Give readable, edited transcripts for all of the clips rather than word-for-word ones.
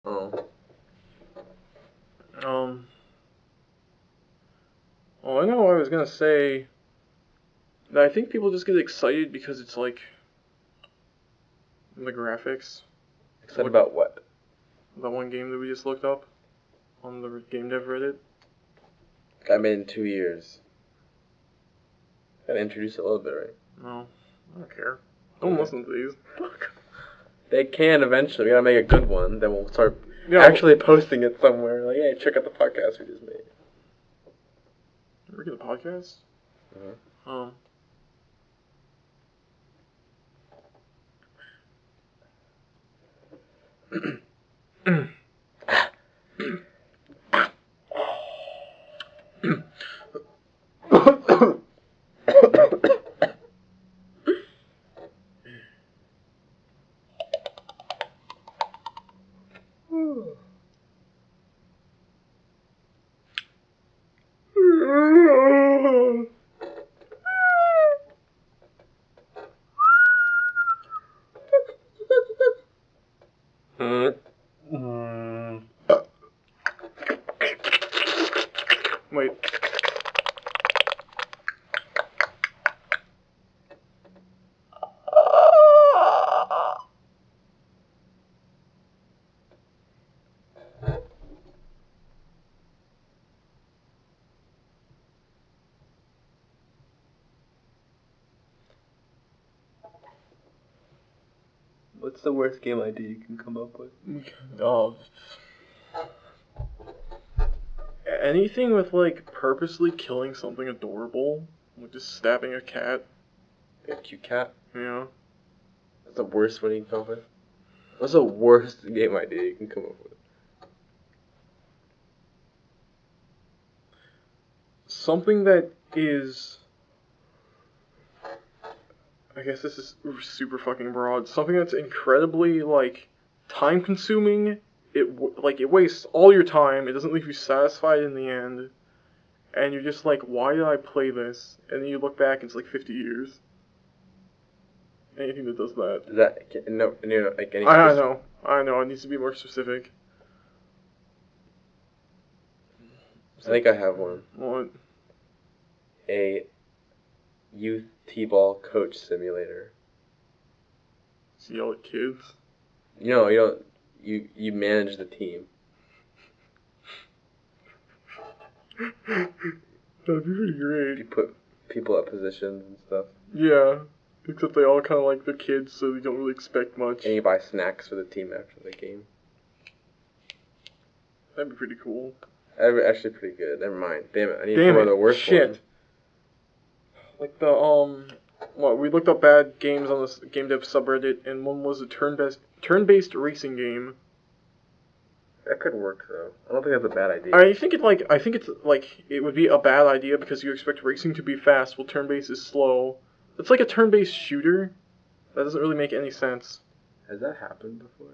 Oh. Well, I know what I was gonna say. That I think people just get excited because it's like the graphics. Excited about what? That one game that we just looked up on the game dev Reddit. Got made in 2 years. Gotta introduce it a little bit, right? No, I don't care. Don't listen to these. Fuck. They can eventually. We gotta make a good one. Then we'll start Yeah, actually posting it somewhere. Like, hey, check out the podcast we just made. We're getting a podcast? Oh. Wait. What's the worst game idea you can come up with? Anything with like purposely killing something adorable, like just stabbing a cat. A cute cat? Yeah. That's the worst one you can come up with? What's the worst game idea you can come up with? Something that is... I guess this is super fucking broad. Something that's incredibly, like, time-consuming. It wastes all your time. It doesn't leave you satisfied in the end. And you're just like, why did I play this? And then you look back, and it's like 50 years. Anything that does that. Is that... No, like any... I know. It needs to be more specific. I think I have one. What? A youth t-ball coach simulator. So you yell at kids? You don't. You manage the team. That'd be pretty great. You put people at positions and stuff. Yeah. Except they all kind of like the kids, so you don't really expect much. And you buy snacks for the team after the game. That'd be pretty cool. Actually pretty good. Never mind. Damn it. I need more of the worst Shit. one. Like the, we looked up bad games on this game dev subreddit, and one was a turn-based racing game. That could work, though. I don't think that's a bad idea. I think it would be a bad idea because you expect racing to be fast, while turn-based is slow. It's like a turn-based shooter. That doesn't really make any sense. Has that happened before?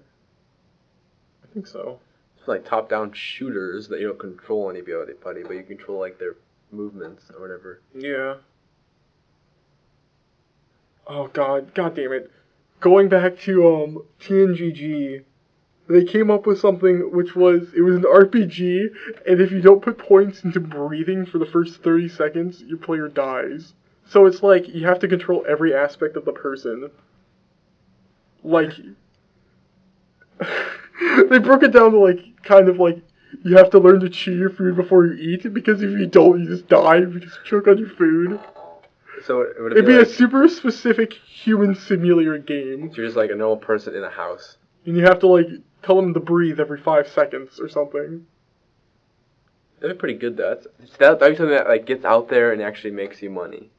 I think so. It's like top-down shooters that you don't control anybody, but you control, like, their movements or whatever. Yeah. Oh god damn it. Going back to TNGG, they came up with something which was an RPG, and if you don't put points into breathing for the first 30 seconds, your player dies. So it's like you have to control every aspect of the person. Like they broke it down to like kind of like you have to learn to chew your food before you eat, because if you don't, you just die if you just choke on your food. So it'd be like a super specific human simulator game. So you're just like a normal person in a house. And you have to like tell them to breathe every 5 seconds or something. That'd be pretty good, though. That'd be something that like gets out there and actually makes you money.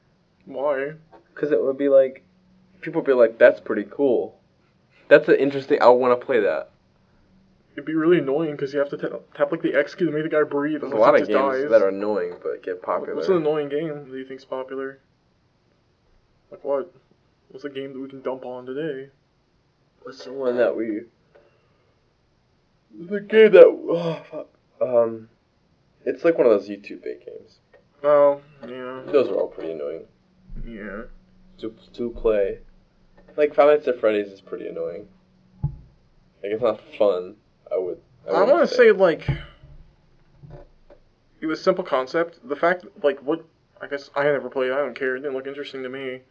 Why? Because it would be like, people would be like, that's pretty cool. That's an interesting, I want to play that. It'd be really annoying because you have to tap like the X key to make the guy breathe. There's a lot of games that are annoying but get popular. What's an annoying game that you think's popular? Like what? What's a game that we can dump on today? What's the one that we... The game that... Oh, fuck. It's like one of those YouTube-based games. Oh, yeah. Those are all pretty annoying. Yeah. To play. Like, Five Nights at Freddy's is pretty annoying. Like, it's not fun, I would I want to say, like, it was simple concept. The fact, like, what, I guess I never played, I don't care, it didn't look interesting to me.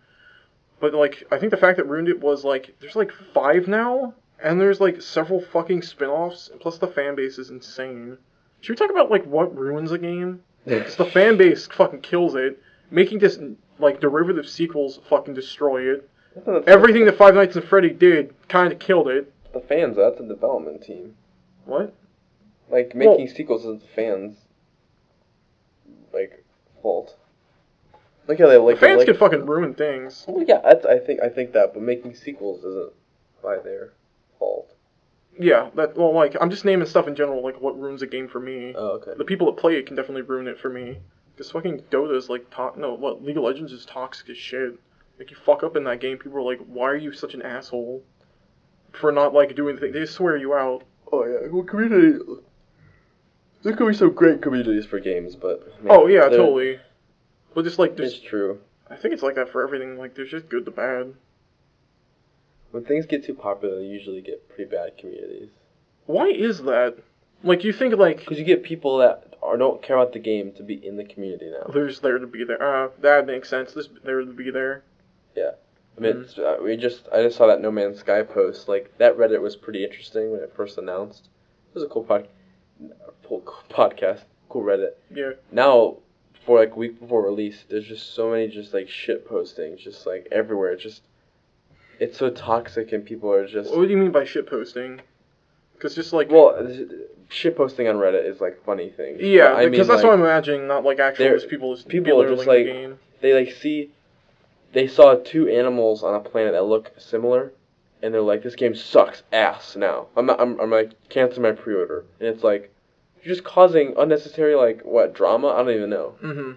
But, like, I think the fact that ruined it was, like, there's, like, 5 now, and there's, like, several fucking spin-offs, plus the fan base is insane. Should we talk about, like, what ruins a game? Because the fan base fucking kills it. Making this, like, derivative sequels fucking destroy it. Everything that Five Nights at Freddy did kind of killed it. The fans, that's a development team. What? Like, making sequels isn't the fans, like, fault. Like how they like the fans can fucking ruin things. Well, yeah, I think that, but making sequels isn't by their fault. Yeah, like, I'm just naming stuff in general, like, what ruins a game for me. Oh, okay. The people that play it can definitely ruin it for me. Because fucking Dota is, like, League of Legends is toxic as shit. Like, you fuck up in that game, people are like, why are you such an asshole? For not, like, doing things. They just swear you out. Oh, yeah. Well, community... There could be some great communities for games, but... Man, oh, yeah, totally. But just, like, it's true. I think it's like that for everything. Like, there's just good to bad. When things get too popular, they usually get pretty bad communities. Why is that? Like, you think, like... Because you get people that don't care about the game to be in the community now. They're just there to be there. That makes sense. They're to be there. Yeah. I mean, I just saw that No Man's Sky post. Like, that Reddit was pretty interesting when it first announced. It was a cool podcast. Cool Reddit. Yeah. Now, for like a week before release, there's just so many just like shit postings, just like everywhere. It's so toxic and people are just... What do you mean by shit posting? Because just like... Well, shit posting on Reddit is like funny things. Yeah, because that's what I'm imagining, not like actual people are just like... Game. They like they saw 2 animals on a planet that look similar, and they're like, this game sucks ass now. I'm like, cancel my pre-order. And it's like, you're just causing unnecessary, like, what, drama? I don't even know. Mm-hmm.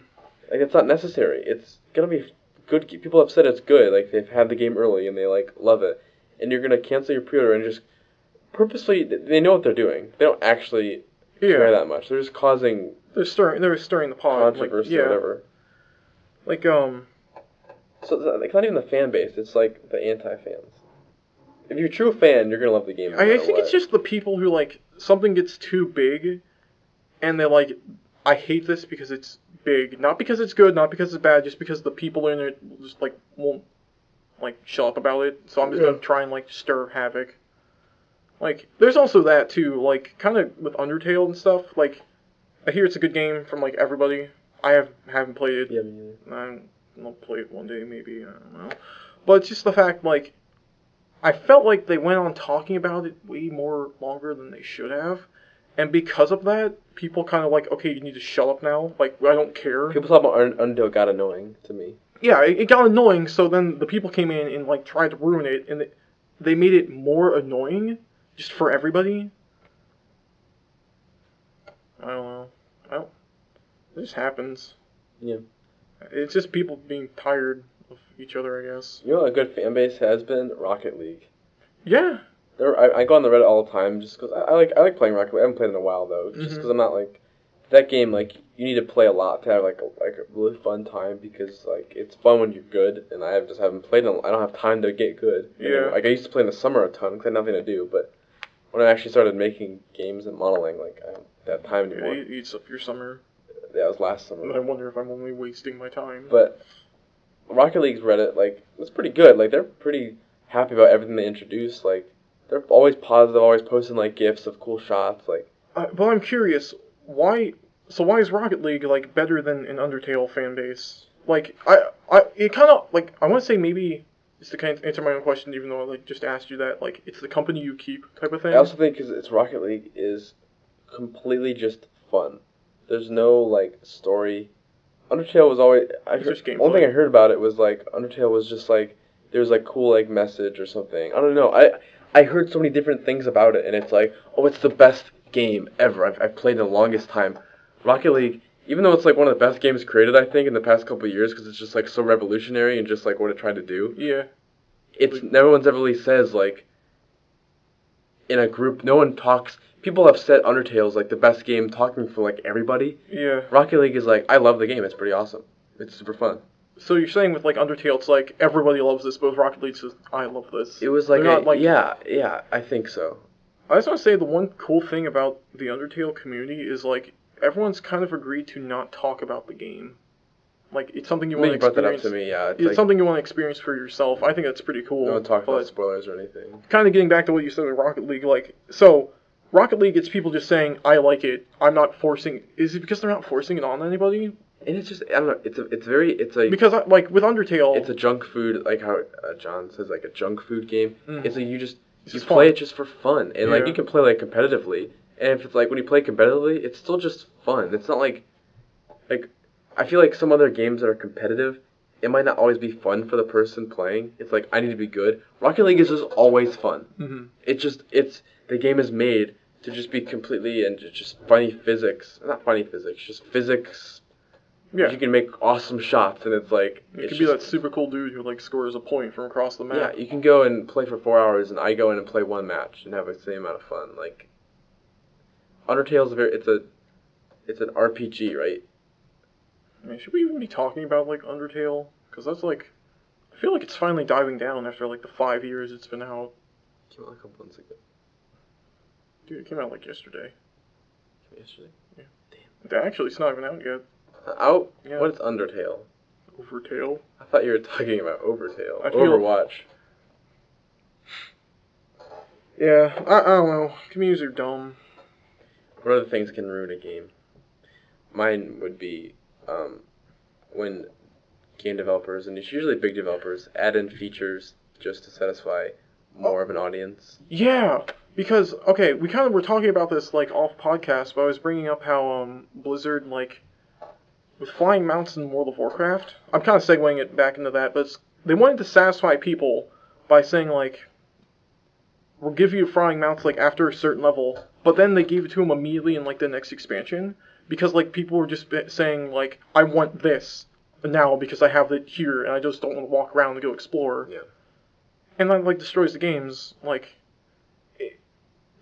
Like, it's not necessary. It's gonna be good. People have said it's good. Like, they've had the game early, and they, like, love it. And you're gonna cancel your pre-order and just purposely... They know what they're doing. They don't actually care that much. They're just causing... They're stirring the pot. Controversy or whatever. Like, So it's not even the fan base. It's, like, the anti-fans. If you're a true fan, you're gonna love the game. I think it's just the people who, like, something gets too big, and they're like, I hate this because it's big. Not because it's good, not because it's bad, just because the people in it just, like, won't, like, shut up about it. So I'm just gonna try and, like, stir havoc. Like, there's also that, too. Like, kind of with Undertale and stuff. Like, I hear it's a good game from, like, everybody. I haven't played it. Yeah, me neither. I'll play it one day, maybe. I don't know. But it's just the fact, like, I felt like they went on talking about it way more longer than they should have. And because of that, people kind of like, okay, you need to shut up now. Like, I don't care. People talk about Undertale got annoying to me. Yeah, it got annoying, so then the people came in and, like, tried to ruin it, and they made it more annoying just for everybody. I don't know. It just happens. Yeah. It's just people being tired of each other, I guess. You know what a good fan base has been? Rocket League. Yeah. I go on the Reddit all the time just because I like playing Rocket League. I haven't played in a while though, just because I'm not like that game. Like you need to play a lot to have like a really fun time because like it's fun when you're good, and I just haven't played. I don't have time to get good. Yeah. Like I used to play in the summer a ton because I had nothing to do, but when I actually started making games and modeling, like I don't have time anymore. Yeah, you eats up your summer. Yeah, it was last summer. I wonder if I'm only wasting my time. But Rocket League's Reddit, like, it's pretty good. Like, they're pretty happy about everything they introduce. Like, they're always positive, always posting, like, GIFs of cool shots. Like, but I'm curious, why is Rocket League, like, better than an Undertale fan base? Like, it kind of, like, I want to say maybe, just to kind of answer my own question, even though I, like, just asked you that, like, it's the company you keep type of thing. I also think because it's Rocket League is completely just fun. There's no, like, story. Undertale was always... One thing I heard about it was, like, Undertale was just, like, there was, like, cool, like, message or something. I don't know. I heard so many different things about it, and it's like, oh, it's the best game ever. I've played in the longest time. Rocket League, even though it's, like, one of the best games created, I think, in the past couple of years, because it's just, like, so revolutionary and just, like, what it tried to do. Yeah. No one's ever really says, like, in a group, no one talks... People have said Undertale's like the best game talking for like everybody. Yeah. Rocket League is like, I love the game, it's pretty awesome. It's super fun. So you're saying with like Undertale, it's like everybody loves this, but with Rocket League says, I love this. It was like, yeah, I think so. I just want to say the one cool thing about the Undertale community is, like, everyone's kind of agreed to not talk about the game. Like, it's something you want to experience. You brought that up to me, yeah. It's like, something you want to experience for yourself. I think that's pretty cool. No one talks about spoilers or anything. Kind of getting back to what you said with Rocket League, like, so, Rocket League, it's people just saying, I like it, I'm not forcing... Is it because they're not forcing it on anybody? And it's just, I don't know, it's a... Because, like, with Undertale... It's a junk food, like how John says, like a junk food game. It's like you play fun. it just for fun. And, like, you can play, like, competitively. And if it's, like, when you play competitively, it's still just fun. It's not, like, I feel like some other games that are competitive, it might not always be fun for the person playing. It's like, I need to be good. Rocket League is just always fun. Mm-hmm. The game is made to just be completely, and just funny physics. Not funny physics, just physics. Yeah. You can make awesome shots, and it's like... It could be that super cool dude who, like, scores a point from across the map. Yeah, you can go and play for 4 hours, and I go in and play one match and have the same amount of fun. Like, Undertale's it's an RPG, right? I mean, should we even be talking about, like, Undertale? Because that's, like... I feel like it's finally diving down after, like, the 5 years it's been out. It came out like a couple months ago. Dude, it came out, like, yesterday. Yesterday? Yeah. Damn. Actually, it's not even out yet. Out? Yeah. What is Undertale? Overtale? I thought you were talking about Overtale. Overwatch. Yeah, I don't know. Communities are dumb. What other things can ruin a game? Mine would be when game developers, and it's usually big developers, add in features just to satisfy more of an audience. Yeah, because, okay, we kind of were talking about this, like, off podcast, but I was bringing up how Blizzard, like, with flying mounts in World of Warcraft, I'm kind of segueing it back into that, but they wanted to satisfy people by saying, like, we'll give you flying mounts, like, after a certain level, but then they gave it to them immediately in, like, the next expansion, because, like, people were just saying, like, I want this now because I have it here, and I just don't want to walk around and go explore. Yeah. And that, like, destroys the games. Like,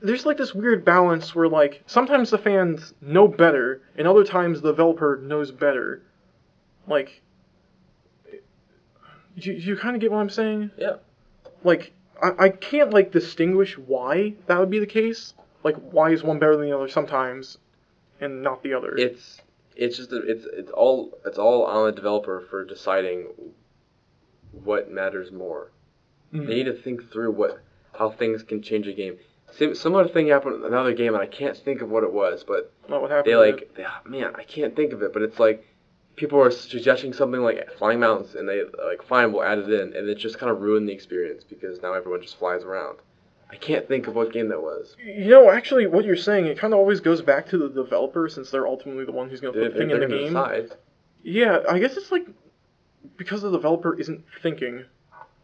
there's, like, this weird balance where, like, sometimes the fans know better, and other times the developer knows better. Like, you kind of get what I'm saying? Yeah. Like, I can't, like, distinguish why that would be the case. Like, why is one better than the other sometimes, and not the other? It's all on the developer for deciding what matters more. Mm-hmm. They need to think through how things can change a game. Similar thing happened in another game, and I can't think of what it was, but what happened? I can't think of it, but it's like people are suggesting something like flying mountains, and they like, fine, we'll add it in, and it just kind of ruined the experience because now everyone just flies around. I can't think of what game that was. You know, actually, what you're saying, it kind of always goes back to the developer, since they're ultimately the one who's going to put the thing in the game. Decide. Yeah, I guess it's like because the developer isn't thinking.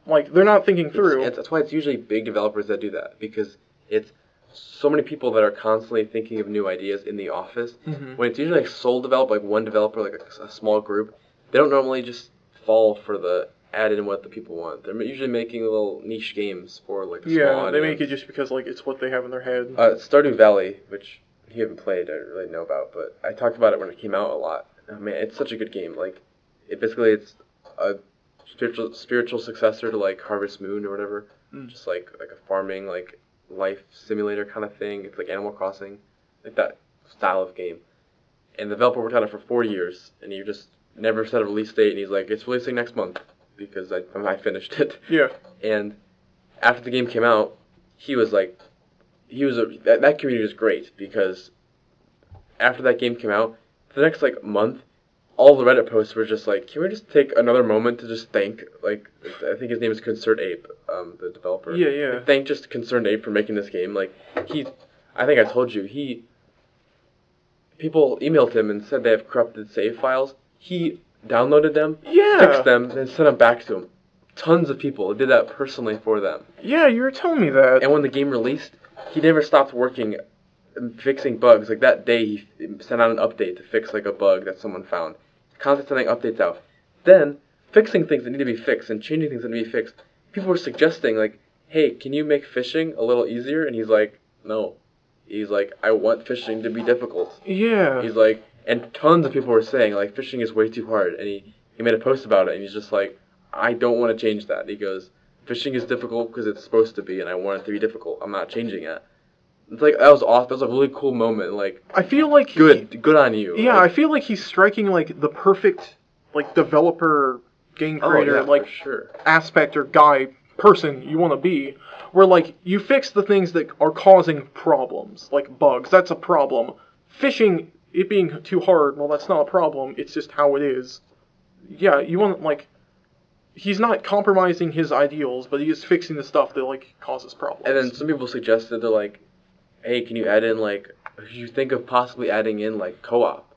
Like, they're not thinking through. That's why it's usually big developers that do that, because it's so many people that are constantly thinking of new ideas in the office. Mm-hmm. When it's usually like sole developed, like one developer, like a small group, they don't normally just fall for the add in what the people want. They're usually making little niche games for like a small audience. Yeah, they make it just because like it's what they have in their head. Stardew Valley, which you haven't played, I don't really know about, but I talked about it when it came out a lot. Oh, man, it's such a good game. Like, it's a spiritual successor to like Harvest Moon or whatever. Just like a farming like life simulator kind of thing. It's like Animal Crossing, like that style of game. And the developer worked on it for 4 years, and he just never set a release date. And he's like, it's releasing next month because I finished it. Yeah. And after the game came out, that community was great because after that game came out, for the next like month, all the Reddit posts were just like, can we just take another moment to just thank, like, I think his name is Concerned Ape, the developer. Yeah. Like, thank just Concerned Ape for making this game. Like, I think I told you, people emailed him and said they have corrupted save files. He downloaded them, fixed them, and sent them back to him. Tons of people did that personally for them. Yeah, you were telling me that. And when the game released, he never stopped working, fixing bugs. Like, that day, he sent out an update to fix, like, a bug that someone found. Constantly sending updates out. Then, fixing things that need to be fixed and changing things that need to be fixed. People were suggesting, like, hey, can you make fishing a little easier? And he's like, no. He's like, I want fishing to be difficult. Yeah. He's like, and tons of people were saying, like, fishing is way too hard. And he made a post about it, and he's just like, I don't want to change that. He goes, fishing is difficult because it's supposed to be, and I want it to be difficult. I'm not changing it. It's like, that was awesome. That was a really cool moment. Like, I feel like good on you. Yeah, like, I feel like he's striking like the perfect like developer, game creator, like for sure. aspect or guy person you want to be. Where like you fix the things that are causing problems, like bugs. That's a problem. Fishing, it being too hard, well, that's not a problem. It's just how it is. Yeah, you want like. He's not compromising his ideals, but he is fixing the stuff that like causes problems. And then some people suggested, they're like, hey, can you add in like, you think of possibly adding in like co-op,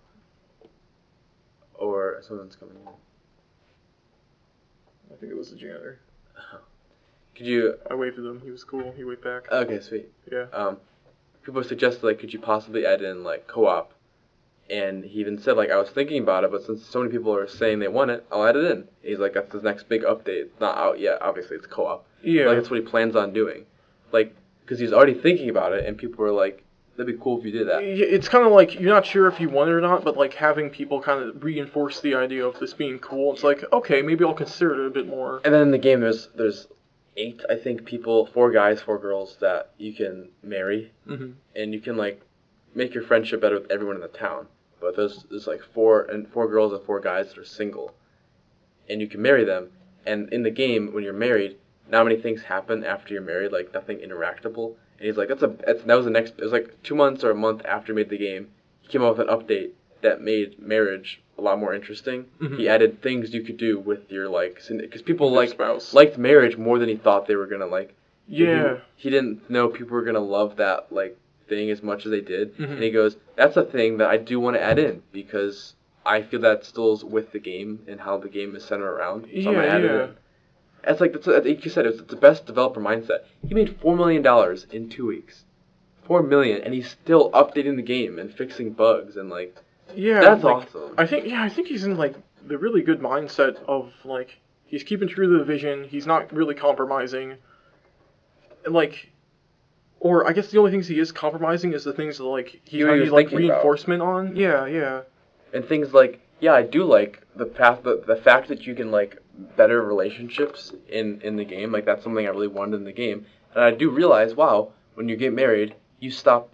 or someone's coming in. I think it was the janitor. Could you? I waved at him. He was cool. He waved back. Okay, sweet. Yeah. People suggested like, could you possibly add in like co-op? And he even said like, I was thinking about it, but since so many people are saying they want it, I'll add it in. He's like, that's the next big update. It's not out yet. Obviously, it's co-op. Yeah. Like that's what he plans on doing. Like, because he's already thinking about it, and people were like, that'd be cool if you did that. It's kind of like you're not sure if you want it or not, but like having people kind of reinforce the idea of this being cool. It's like, okay, maybe I'll consider it a bit more. And then in the game, there's 8, I think, people, 4 guys, 4 girls that you can marry, and you can like make your friendship better with everyone in the town. But there's like 4 girls and 4 guys that are single, and you can marry them. And in the game, when you're married, not many things happen after you're married, like nothing interactable. And he's like, that was the next. It was like 2 months or a month after he made the game. He came up with an update that made marriage a lot more interesting. He added things you could do with your like, because people liked marriage more than he thought they were gonna like. Yeah. He didn't know people were gonna love that like thing as much as they did. And he goes, that's a thing that I do want to add in because I feel that still is with the game and how the game is centered around. So I'm gonna add it in. It's like like you said, it's the best developer mindset. He made $4 million in 2 weeks. $4 million, and he's still updating the game and fixing bugs and like. Yeah, that's like, awesome. I think he's in like the really good mindset of like he's keeping true to the vision. He's not really compromising. And like, or I guess the only things he is compromising is the things that like he needs like reinforcement on. Yeah. And things like, yeah, I do like the fact that you can like better relationships in the game. Like that's something I really wanted in the game. And I do realize, wow, when you get married, you stop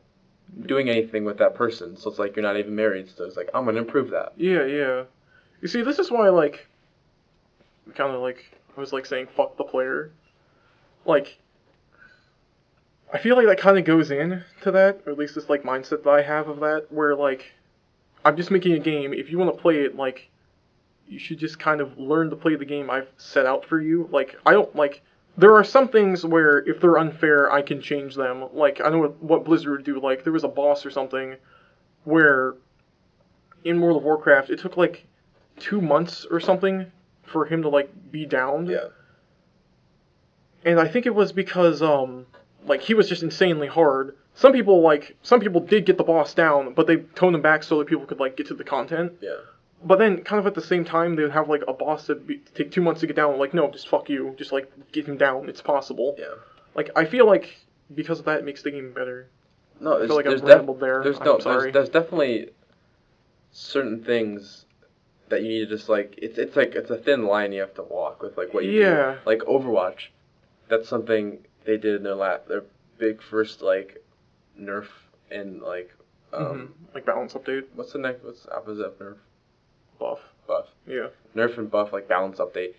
doing anything with that person. So it's like you're not even married. So it's like I'm gonna improve that. Yeah. You see, this is why like, kind of like I was like saying, fuck the player. Like, I feel like that kind of goes in to that, or at least this like mindset that I have of that, where like, I'm just making a game. If you want to play it, like, you should just kind of learn to play the game I've set out for you. Like, I don't like. There are some things where if they're unfair, I can change them. Like, I know what Blizzard would do. Like, there was a boss or something where in World of Warcraft, it took like 2 months or something for him to like be downed. Yeah. And I think it was because like he was just insanely hard. Some people did get the boss down, but they toned him back so that people could like get to the content. Yeah. But then, kind of at the same time, they would have like a boss that take 2 months to get down. Like, no, just fuck you. Just like get him down. It's possible. Yeah. Like, I feel like because of that, it makes the game better. No, I feel like I've rambled there. I'm sorry. There's definitely certain things that you need to just like. It's a thin line you have to walk with like what you do. Like Overwatch, that's something they did in their big first like nerf and like like balance update. What's the opposite of nerf? Buff. Yeah. Nerf and buff like balance update.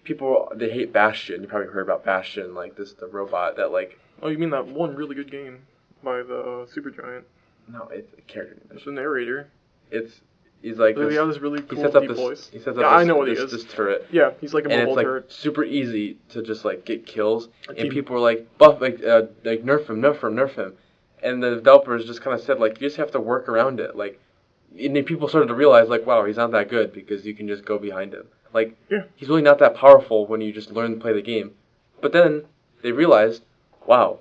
People they hate Bastion. You probably heard about Bastion, like the robot that like. Oh, you mean that one really good game by the Supergiant? No, it's a character. It's the narrator. He's like he has this really cool he sets up deep voice. He sets up I know what he is. This turret. Yeah, he's like a mobile turret. And it's like super easy to just like get kills. And people were like buff like nerf him. And the developers just kind of said like you just have to work around it like. And then people started to realize, like, wow, he's not that good because you can just go behind him. Like, he's really not that powerful when you just learn to play the game. But then they realized, wow,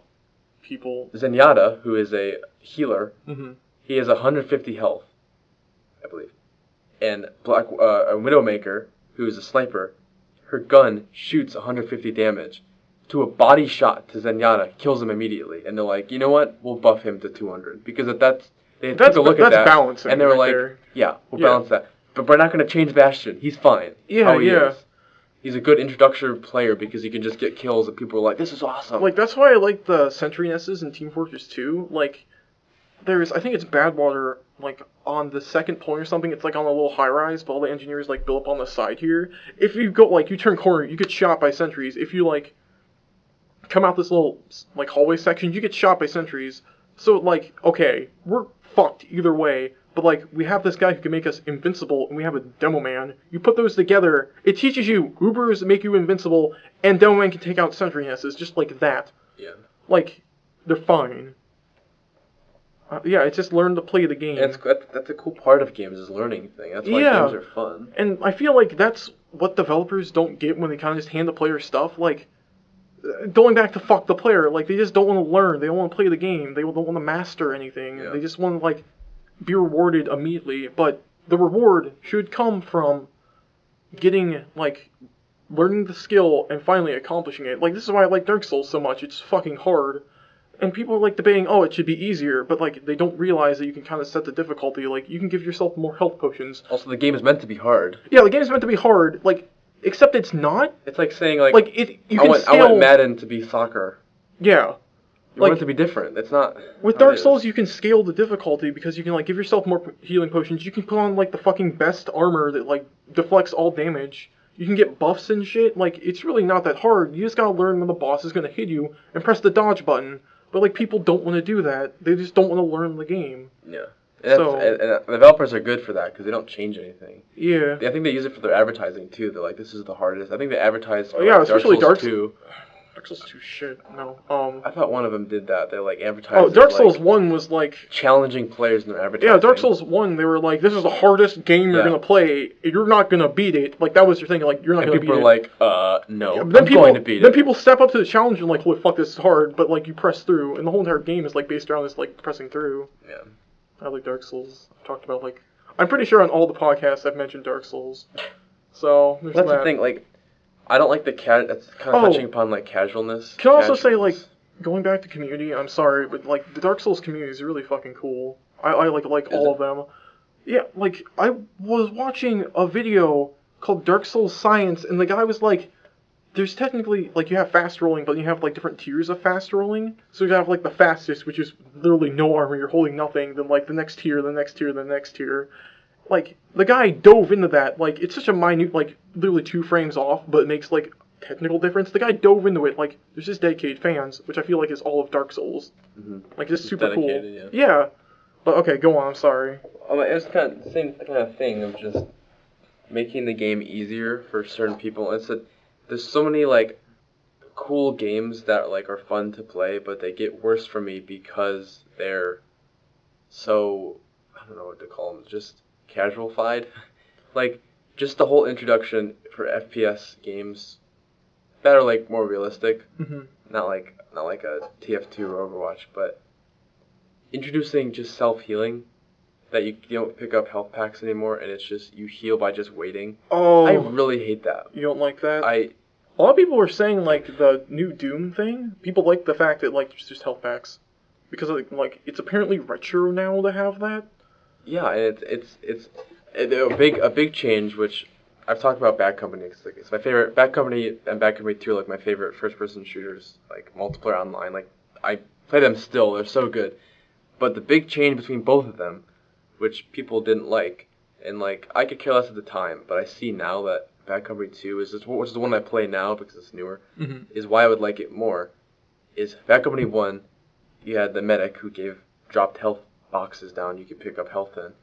Zenyatta, who is a healer, he has 150 health, I believe. And a Widowmaker, who is a sniper, her gun shoots 150 damage to a body shot to Zenyatta, kills him immediately. And they're like, you know what? We'll buff him to 200 because they took a look at that, balancing, and they were like, there. "Yeah, we'll balance that, but we're not going to change Bastion. He's fine." Yeah. he's a good introductory player because he can just get kills and people are like, this is awesome. Like, that's why I like the Sentry Nesses in Team Fortress 2. Like, I think it's Badwater, like, on the second point or something. It's, like, on a little high-rise, but all the engineers, like, build up on the side here. If you go, like, you turn corner, you get shot by sentries. If you, like, come out this little, like, hallway section, you get shot by sentries. So, like, okay, we're fucked either way. But, like, we have this guy who can make us invincible, and we have a Demo Man. You put those together, it teaches you Ubers make you invincible, and Demo Man can take out Sentry Nesses, just like that. Yeah. Like, they're fine. Yeah, it's just learn to play the game. That's a cool part of games, is learning thing. That's why games are fun. And I feel like that's what developers don't get when they kind of just hand the player stuff. Like, going back to fuck the player, like, they just don't want to learn. They don't want to play the game. They don't want to master anything. Yeah. They just want to, like, be rewarded immediately, but the reward should come from getting, like, learning the skill and finally accomplishing it. Like, this is why I like Dark Souls so much. It's fucking hard. And people are, like, debating, oh, it should be easier, but, like, they don't realize that you can kind of set the difficulty. Like, you can give yourself more health potions. Also, the game is meant to be hard. Yeah, the game is meant to be hard, like, except it's not. It's like saying, like you can scale... I want Madden to be soccer. Yeah. You want it to be different. It's not. With Dark Souls, you can scale the difficulty because you can, like, give yourself more healing potions. You can put on, like, the fucking best armor that, like, deflects all damage. You can get buffs and shit. Like, it's really not that hard. You just gotta learn when the boss is gonna hit you and press the dodge button. But, like, people don't want to do that. They just don't want to learn the game. Yeah. And developers are good for that because they don't change anything. Yeah. I think they use it for their advertising, too. They're like, this is the hardest. I think they advertise for especially Dark Souls 2. Dark Souls 2 shit, no. I thought one of them did that. They, like, advertised Dark Souls 1 was, like... challenging players in their advertising. Yeah, Dark Souls 1, they were like, this is the hardest game you're gonna play. You're not gonna beat it. Like, that was your thing, like, you're not gonna beat it. And people are like, no, I'm going to beat it. Then people step up to the challenge and like, holy fuck, this is hard, but, like, you press through, and the whole entire game is, like, based around this, like, pressing through. Yeah. I like Dark Souls. I've talked about, like... I'm pretty sure on all the podcasts I've mentioned Dark Souls. So, there's That's the thing, like... I don't like the that's kind of touching upon, like, casualness. Can I also say, like, going back to community, I'm sorry, but, like, the Dark Souls community is really fucking cool. I like all of them. Yeah, like, I was watching a video called Dark Souls Science, and the guy was like, there's technically, like, you have fast rolling, but you have, like, different tiers of fast rolling. So you have, like, the fastest, which is literally no armor, you're holding nothing, then, like, the next tier, the next tier, the next tier. Like, the guy dove into that. Like, it's such a minute, like, literally 2 frames off, but it makes, like, technical difference. The guy dove into it. Like, there's just dedicated fans, which I feel like is all of Dark Souls. Mm-hmm. Like, it's super cool. Yeah. But, okay, go on, I'm sorry. It's kind of the same kind of thing of just making the game easier for certain people. There's so many, like, cool games that, like, are fun to play, but they get worse for me because they're so, I don't know what to call them, just... casual-fied. Like, just the whole introduction for FPS games that are, like, more realistic. Mm-hmm. Not like a TF2 or Overwatch, but introducing just self-healing, that you don't pick up health packs anymore, and it's just, you heal by just waiting. Oh. I really hate that. You don't like that? A lot of people were saying, like, the new Doom thing, people like the fact that, like, there's just health packs. Because, like, it's apparently retro now to have that. Yeah, and it's a big change, which I've talked about Bad Company. It's my favorite. Bad Company and Bad Company 2 are, like, my favorite first-person shooters, like, multiplayer online. Like, I play them still. They're so good. But the big change between both of them, which people didn't like, and, like, I could care less at the time, but I see now that Bad Company 2 which is the one I play now because it's newer, is why I would like it more, is Bad Company 1, you had the medic who dropped health boxes down you could pick up health in,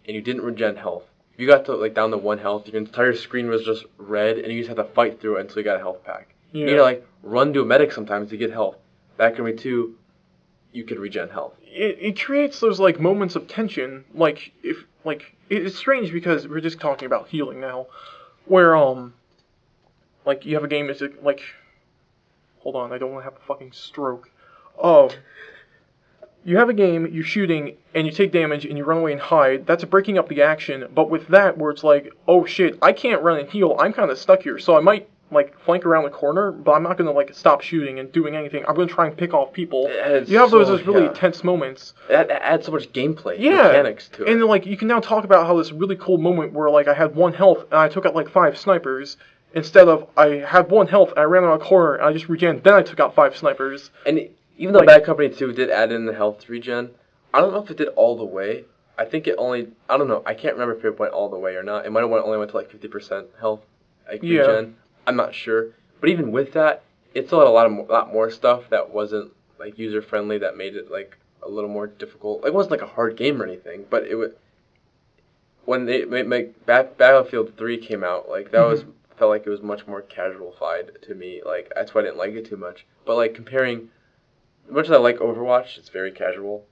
and you didn't regen health. If you got to, like, down to 1 health, your entire screen was just red, and you just had to fight through it until you got a health pack. Yeah. You need to, like, run to a medic sometimes to get health. Back in 2, you could regen health. It creates those, like, moments of tension, like, it's strange because we're just talking about healing now, where, like, you have a game that's, like, hold on, I don't want to have a fucking stroke. You have a game, you're shooting, and you take damage, and you run away and hide. That's breaking up the action. But with that, where it's like, oh shit, I can't run and heal. I'm kind of stuck here. So I might, like, flank around the corner, but I'm not going to, like, stop shooting and doing anything. I'm going to try and pick off people. You have those really tense moments. That adds so much gameplay, mechanics to it. And, like, you can now talk about how this really cool moment where, like, I had 1 health, and I took out, like, 5 snipers, instead of I had 1 health and I ran around a corner and I just regen, then I took out 5 snipers. And even though Bad Company 2 did add in the health regen, I don't know if it did all the way. I think it only, I don't know, I can't remember if it went all the way or not. It might have only went to like 50% health regen. I'm not sure. But even with that, it still had a lot more stuff that wasn't like user friendly that made it like a little more difficult. Like, it wasn't like a hard game or anything, but it would, when they make Battlefield 3 came out, like that was felt like it was much more casualified to me. Like, that's why I didn't like it too much. But like comparing, as much as I like Overwatch, it's very casual.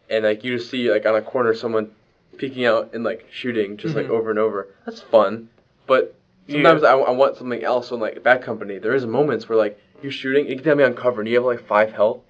And like you just see like on a corner someone peeking out and like shooting just like over and over. That's fun. But sometimes I want something else. On like Bad Company, there is moments where like you're shooting, you can tell me on cover, and you have like 5 health,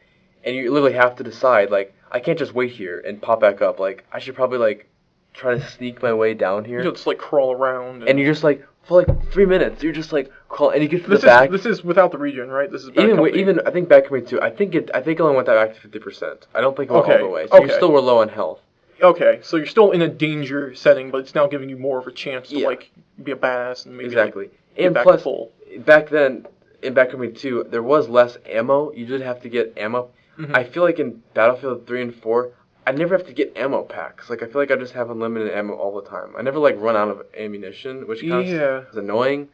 and you literally have to decide like I can't just wait here and pop back up. Like I should probably like try to sneak my way down here. You just like crawl around. And you're just like for like 3 minutes, you're just like crawl, and you get to the back. This is without the regen, right? This is even I think Bad Company 2. I think it only went back to 50%. I don't think it went all the way. So you still were low on health. Okay, so you're still in a danger setting, but it's now giving you more of a chance to like be a badass and maybe like, and back plus, full. Back then in Bad Company 2, there was less ammo. You did have to get ammo. I feel like in Battlefield 3 and 4, I never have to get ammo packs. Like I feel like I just have unlimited ammo all the time. I never like run out of ammunition, which kind of is annoying.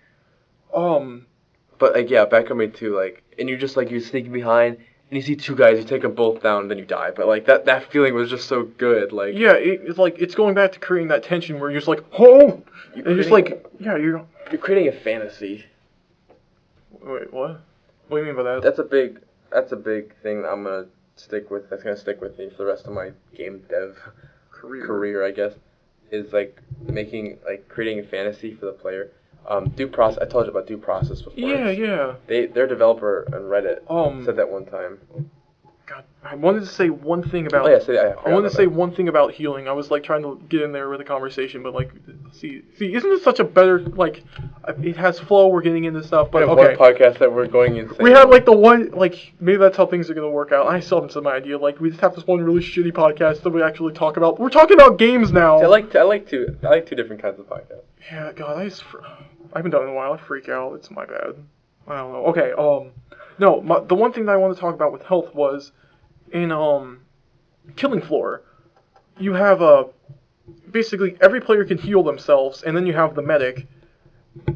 But like Bad Company 2, like, and you're just like you're sneaking behind. And you see 2 guys, you take them both down, and then you die. But like that feeling was just so good. Like it's like it's going back to creating that tension where you're just like, oh, and just like you're creating a fantasy. Wait, what? What do you mean by that? That's a big thing that I'm gonna stick with. That's gonna stick with me for the rest of my game dev career, I guess. Is like creating a fantasy for the player. Due process. I told you about due process before. Yeah. Their developer on Reddit said that one time. God, I wanted to say one thing about. I wanted to say one thing about healing. I was like trying to get in there with a conversation, but like, see, isn't it such a better like? It has flow. We're getting into stuff, but okay. One podcast that we're going insane. We have like the one like maybe that's how things are gonna work out. I still haven't said my idea. Like we just have this one really shitty podcast that we actually talk about. We're talking about games now. I like 2 different kinds of podcasts. Yeah, God, I haven't done it in a while. I freak out. It's my bad. I don't know. Okay. No. The one thing that I want to talk about with health was in Killing Floor. You have basically every player can heal themselves, and then you have the medic.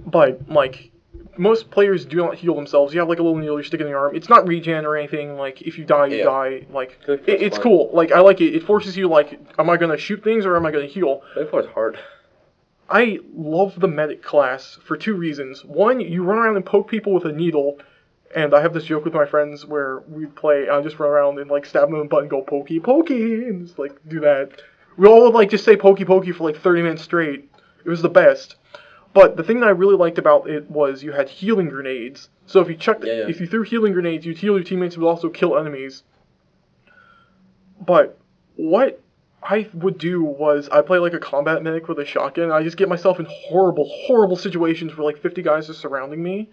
But like most players do not heal themselves. You have like a little needle you stick in the arm. It's not regen or anything. Like if you die, you die. Like it's cool. Like I like it. It forces you like, am I gonna shoot things or am I gonna heal? Killing Floor is hard. I love the medic class for 2 reasons. One, you run around and poke people with a needle, and I have this joke with my friends where we play, I just run around and like stab them in the butt and go pokey, pokey, and just like do that. We all would like just say pokey, pokey for like 30 minutes straight. It was the best. But the thing that I really liked about it was you had healing grenades. So if you if you threw healing grenades, you'd heal your teammates, but also kill enemies. But what I would do was I play like a combat medic with a shotgun, and I just get myself in horrible situations where like 50 guys are surrounding me,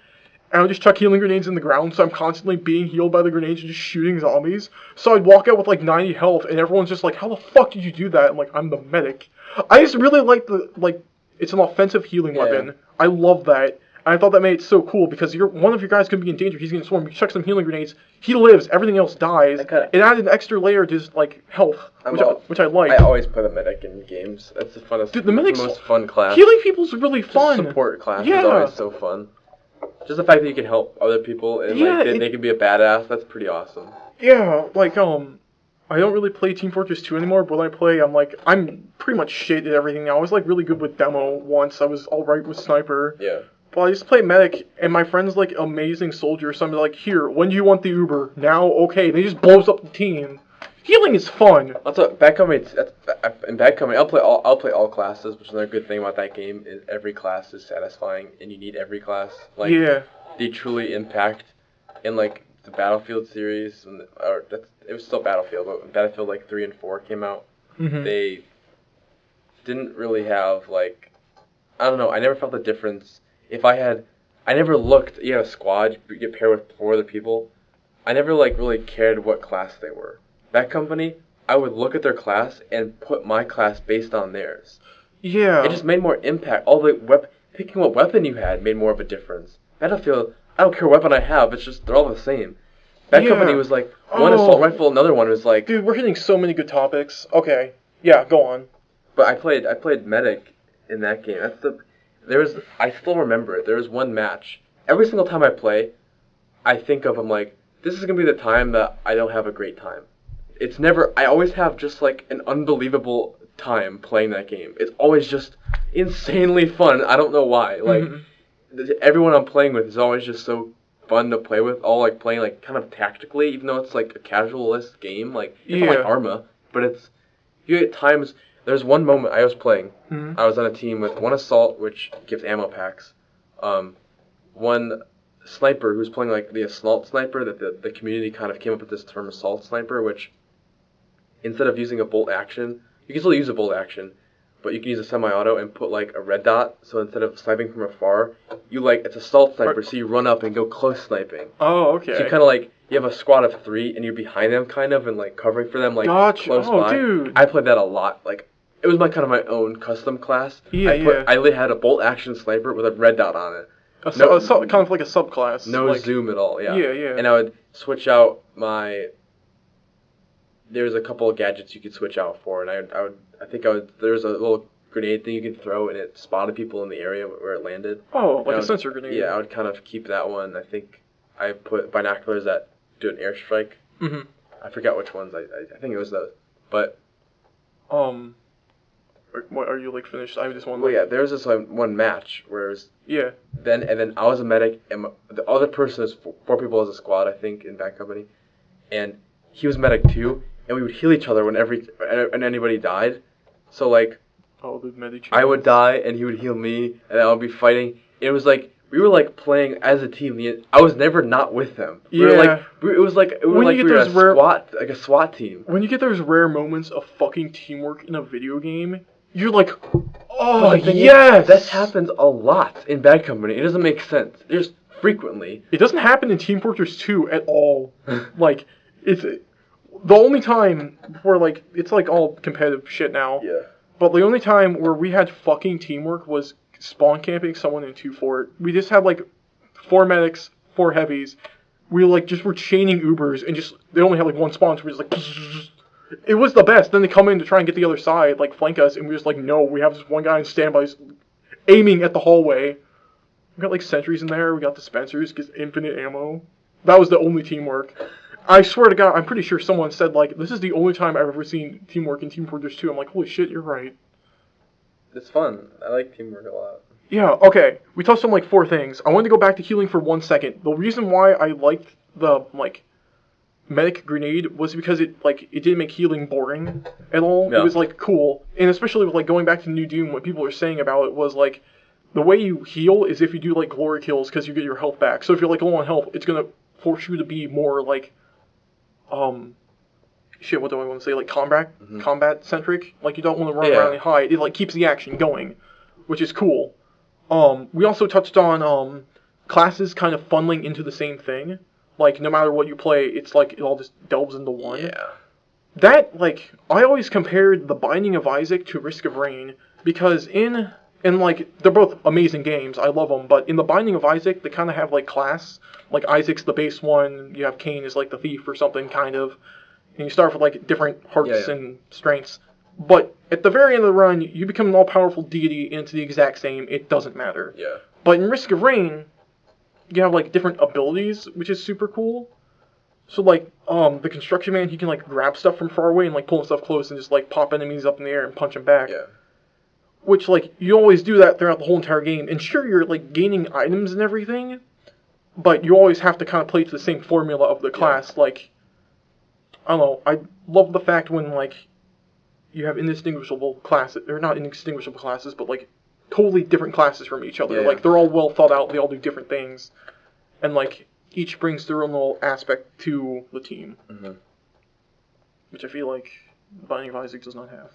and I would just chuck healing grenades in the ground, so I'm constantly being healed by the grenades and just shooting zombies. So I'd walk out with like 90 health, and everyone's just like, how the fuck did you do that? I'm like, I'm the medic. I just really like it's an offensive healing weapon. I love that. And I thought that made it so cool because one of your guys could be in danger. He's getting swarmed. You chuck some healing grenades. He lives. Everything else dies. It added an extra layer to his like health, which I like. I always play the medic in games. That's the funnest. Dude, the medic's the most fun class. Healing people's really fun. Just support class is always so fun. Just the fact that you can help other people and they can be a badass. That's pretty awesome. Yeah, like I don't really play Team Fortress 2 anymore, but when I play, I'm pretty much shit at everything now. I was like really good with demo once. I was alright with sniper. Yeah. But I just play medic, and my friend's like amazing soldier, so I'm like, here, when do you want the Uber? Now? Okay. And he just blows up the team. Healing is fun. That's what Bad Company. In Bad Company, I'll play all classes, which is another good thing about that game is every class is satisfying, and you need every class. Like, they truly impact in like the Battlefield series, it was still Battlefield, but when Battlefield like 3 and 4 came out, they didn't really have like, I don't know. I never felt the difference. I never looked. You had a squad, you get paired with 4 other people. I never like really cared what class they were. That company, I would look at their class and put my class based on theirs. Yeah. It just made more impact. picking what weapon you had made more of a difference. Battlefield, I don't care what weapon I have, it's just, they're all the same. Bad Company was like, one assault rifle, another one was like... Dude, we're hitting so many good topics. Okay, yeah, go on. But I played Medic in that game. I still remember it. There was one match. Every single time I play, I think of, I'm like, this is going to be the time that I don't have a great time. It's never, I always have just like an unbelievable time playing that game. It's always just insanely fun. I don't know why. Like, everyone I'm playing with is always just so fun to play with. All like playing like kind of tactically, even though it's like a casualist game. Like, it's not like Arma, but it's, you get times, there's one moment I was playing. I was on a team with one assault, which gives ammo packs. One sniper who's playing like the assault sniper, that the community kind of came up with this term assault sniper, which instead of using a bolt action, you can still use a bolt action, but you can use a semi-auto and put like a red dot, so instead of sniping from afar, you like, it's assault sniper, so you run up and go close sniping. Oh, okay. So you kind of like, you have a squad of 3 and you're behind them kind of and like covering for them like close by. Dude. I played that a lot. Like, it was my own custom class. Yeah, I had a bolt action sniper with a red dot on it. Kind of like a subclass. No like, zoom at all, yeah. Yeah. And I would switch out there's a couple of gadgets you could switch out for, and there was a little grenade thing you could throw, and it spotted people in the area where it landed. Oh, like a sensor grenade. Yeah, I would kind of keep that one. I think I put binoculars that do an airstrike. I forgot which ones. I think it was those. But what, are you like finished? I just want. Well, yeah, there was this one match where it was. Yeah. Then I was a medic, and the other person is 4 people as a squad, I think, in Bad Company, and he was medic too, and we would heal each other when anybody died. So like, the medic. I would die, and he would heal me, and I would be fighting. It was like we were like playing as a team. I was never not with them. It was like a SWAT team. When you get those rare moments of fucking teamwork in a video game, you're like, oh yes! That happens a lot in Bad Company. It doesn't make sense. There's frequently. It doesn't happen in Team Fortress 2 at all. Like, it's the only time where like it's like all competitive shit now. Yeah. But the only time where we had fucking teamwork was spawn camping someone in 2 fort. We just had like 4 medics, 4 heavies. We like just were chaining Ubers and just they only had like one spawn, so we just like. It was the best. Then they come in to try and get the other side, like flank us, and we're just like, no, we have this one guy in standby aiming at the hallway. We got like sentries in there, we got dispensers, gets infinite ammo. That was the only teamwork. I swear to God, I'm pretty sure someone said like, this is the only time I've ever seen teamwork in Team Fortress 2. I'm like, holy shit, you're right. It's fun. I like teamwork a lot. Yeah, okay. We touched on like 4 things. I wanted to go back to healing for 1 second. The reason why I liked the like medic grenade was because it didn't make healing boring at all. Yeah. It was like cool, and especially with like going back to New Doom, what people were saying about it was like the way you heal is if you do like glory kills because you get your health back. So if you're like low on health, it's gonna force you to be more like what do I want to say, like combat centric. Like you don't want to run around and hide. It like keeps the action going, which is cool. We also touched on classes kind of funneling into the same thing. Like, no matter what you play, it's like it all just delves into one. Yeah. That, like, I always compared The Binding of Isaac to Risk of Rain, because and like, they're both amazing games, I love them, but in The Binding of Isaac, they kind of have, like, class. Like, Isaac's the base one, you have Cain as, like, the thief or something, kind of. And you start with, like, different hearts and strengths. But at the very end of the run, you become an all-powerful deity, and it's the exact same, it doesn't matter. Yeah. But in Risk of Rain, you have, like, different abilities, which is super cool. So, like, the Construction Man, he can, like, grab stuff from far away and, like, pull stuff close and just, like, pop enemies up in the air and punch them back. Yeah. Which, like, you always do that throughout the whole entire game. And sure, you're, like, gaining items and everything, but you always have to kind of play to the same formula of the class. Yeah. Like, I don't know, I love the fact when, like, you have indistinguishable classes, or not indistinguishable classes, but, like, totally different classes from each other. Yeah. Like, they're all well thought out, they all do different things. And, like, each brings their own little aspect to the team. Mm-hmm. Which I feel like Binding of Isaac does not have.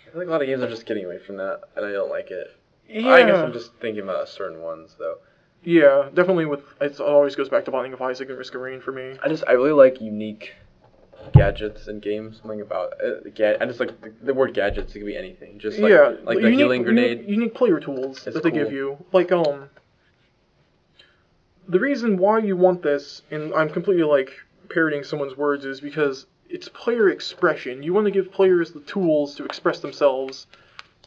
I feel like a lot of games are just getting away from that, and I don't like it. Yeah. I guess I'm just thinking about certain ones, though. Yeah, definitely it always goes back to Binding of Isaac and Risk of Rain for me. I really like unique gadgets in games. Something about I just like the word gadgets. It could be anything. Just like like the healing grenade. Unique player tools that they give you. Like the reason why you want this, and I'm completely like parroting someone's words, is because it's player expression. You want to give players the tools to express themselves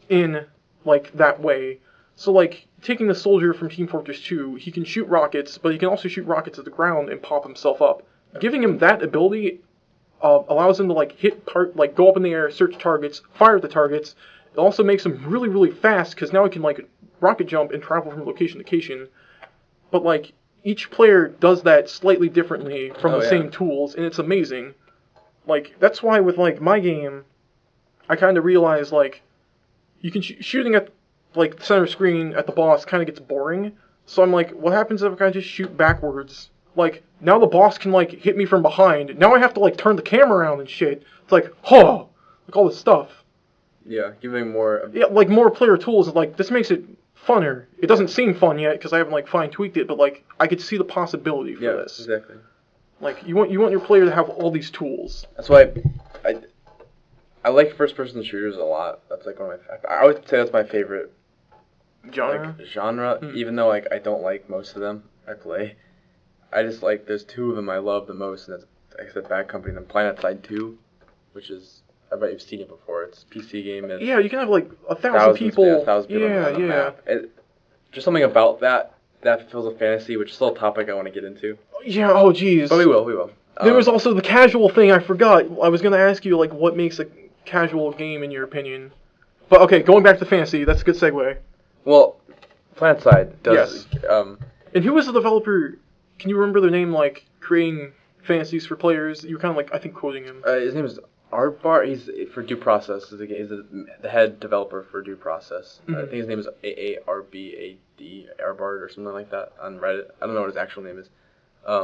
in like that way. So like taking the soldier from Team Fortress 2, he can shoot rockets, but he can also shoot rockets at the ground and pop himself up. Giving him that ability allows him to like go up in the air, search targets, fire at the targets. It also makes him really, really fast because now he can like rocket jump and travel from location to location. But like each player does that slightly differently from the same tools, and it's amazing. Like that's why with like my game, I kind of realized like you can shooting at like the center screen at the boss kind of gets boring. So I'm like, what happens if I just shoot backwards? Like, now the boss can, like, hit me from behind. Now I have to, like, turn the camera around and shit. It's like, like, all this stuff. Yeah, giving more... Yeah, like, more player tools. Like, this makes it funner. It doesn't seem fun yet, because I haven't, like, fine-tweaked it, but, like, I could see the possibility for this. Yeah, exactly. Like, you want your player to have all these tools. That's why I like first-person shooters a lot. That's, like, one of my... I would say that's my favorite... genre, even though, like, I don't like most of them I play. I just like, there's two of them I love the most, and that's, like I said, Bad Company and then PlanetSide 2, which is, I bet you've seen it before. It's a PC game. Yeah, you can have, like, 1,000 people. Yeah, 1,000 people on the map. Just something about that fulfills a fantasy, which is still a topic I want to get into. Yeah, oh, jeez. But we will. There was also the casual thing, I forgot. I was going to ask you, like, what makes a casual game, in your opinion? But, okay, going back to fantasy, that's a good segue. Well, PlanetSide does... Yes. And who was the developer... Can you remember their name, like, creating fantasies for players? You were kind of, like, I think, quoting him. His name is Arbar. He's for Due Process. He's the head developer for Due Process. I think his name is AARBAD, Arbard, or something like that on Reddit. I don't know what his actual name is.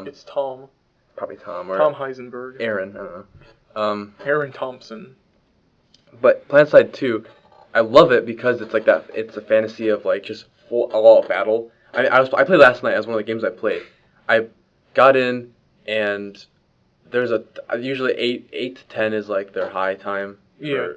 It's Tom. Probably Tom. Or Tom Heisenberg. Aaron, I don't know. Aaron Thompson. But PlanetSide 2, I love it because it's like that. It's a fantasy of, like, just all-out battle. I played last night as one of the games I played. I got in, and there's usually 8 to 10 is like their high time. Yeah.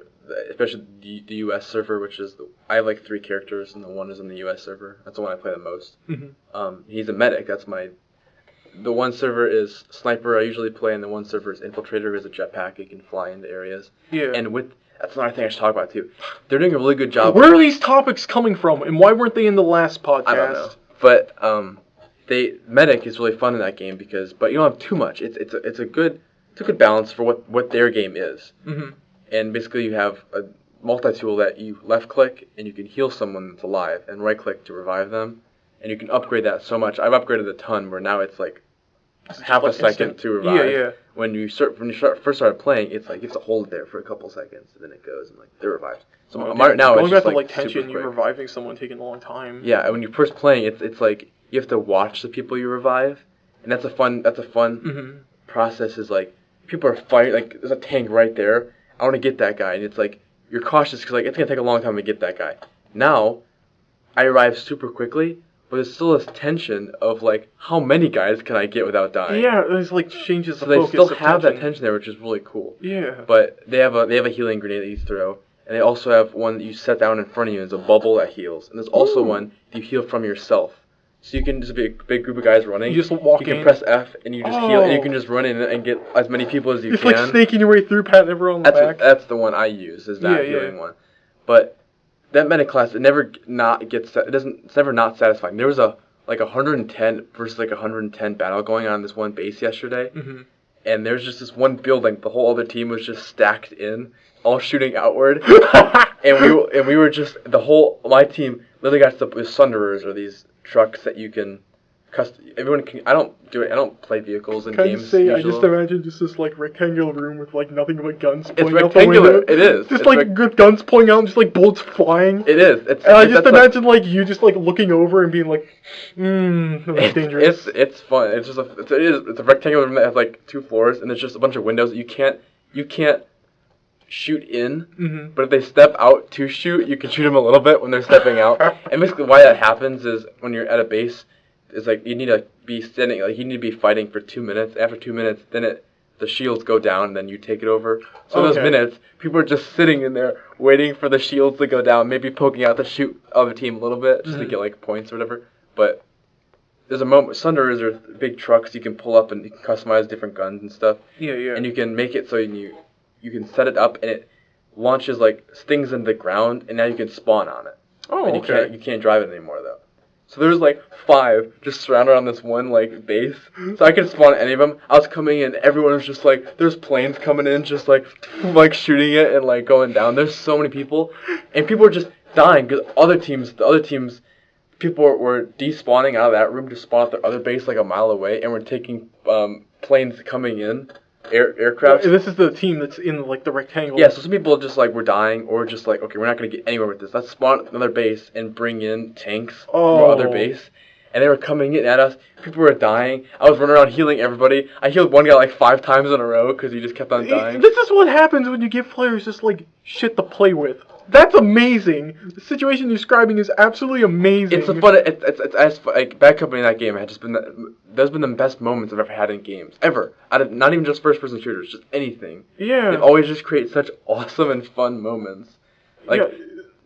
Especially the US server, which is I have like 3 characters, and the one is in the US server. That's the one I play the most. Mm-hmm. He's a medic. The one server is sniper. I usually play, and the one server is infiltrator. Who's a jetpack. He can fly into areas. Yeah. And that's another thing I should talk about too. They're doing a really good job. Where are these topics coming from, and why weren't they in the last podcast? I don't know, but medic is really fun in that game but you don't have too much. It's a good balance for what their game is. Mm-hmm. And basically you have a multi-tool that you left click and you can heal someone that's alive, and right click to revive them, and you can upgrade that so much. I've upgraded a ton where now it's like half a second to revive. Yeah. When you first started playing, it's like you have to hold it there for a couple seconds, and then it goes and like they're revived. So now going it's back just to like tension, you're reviving someone taking a long time. Yeah, when you're first playing, it's like you have to watch the people you revive, and that's a fun mm-hmm. process. Is like people are fighting, like there's a tank right there. I want to get that guy, and it's like you're cautious because like it's gonna take a long time to get that guy. Now, I arrive super quickly, but there's still this tension of like how many guys can I get without dying? Yeah, it's like changes the focus. So they still have tension. that tension there, which is really cool. Yeah. But they have a healing grenade that you throw, and they also have one that you set down in front of you. It's a bubble that heals, and there's also one that you heal from yourself. So you can just be a big group of guys running. You just walk in. You can press F and you just heal, and you can just run in and get as many people as you it's can. It's like snaking your way through, patting everyone on the back. That's the one I use. Is that healing one? But that meta class, it's never not satisfying. There was like 110 versus like 110 battle going on this one base yesterday, mm-hmm. and there's just this one building. The whole other team was just stacked in, all shooting outward, and we were just my team literally got stuff with Sunderers, or these trucks that you can custom. Everyone can. I don't do it. I don't play vehicles in games. I just imagine just this like rectangular room with like nothing but guns. It's rectangular. It is. Just like good guns pulling out and just like bullets flying. It is. I just imagine like you just like looking over and being like, that's dangerous. It's fun. It's just it's a rectangular room that has like 2 floors, and there's just a bunch of windows that you can't shoot in, mm-hmm. but if they step out to shoot, you can shoot them a little bit when they're stepping out. And basically why that happens is when you're at a base, it's like you need to be standing, like you need to be fighting for 2 minutes. After 2 minutes, then the shields go down, and then you take it over. So those minutes, people are just sitting in there waiting for the shields to go down, maybe poking out the chute of a team a little bit just to get like points or whatever. But there's a moment. Sunderers are big trucks you can pull up and you can customize different guns and stuff. Yeah. And you can make it so you can set it up and it launches like stings into the ground, and now you can spawn on it. Oh, and you can't drive it anymore though. So there's like 5 just surrounded on this one like base. So I could spawn any of them. I was coming in, everyone was just like, there's planes coming in, just like shooting it and like going down. There's so many people, and people were just dying because the other teams, people were despawning out of that room to spawn at their other base like a mile away, and were taking planes coming in. Aircraft. This is the team that's in like the rectangle. Yeah, so some people just like were dying, or just like, okay, we're not gonna get anywhere with this. Let's spawn another base and bring in tanks from other base. And they were coming in at us. People were dying. I was running around healing everybody. I healed one guy like 5 times in a row because he just kept on dying. This is what happens when you give players just like shit to play with. That's amazing. The situation you're describing is absolutely amazing. It's a fun. It's as like Bad Company in that game had just been. Those have been the best moments I've ever had in games ever. Out of not even just first-person shooters, just anything. Yeah. They always just create such awesome and fun moments. Like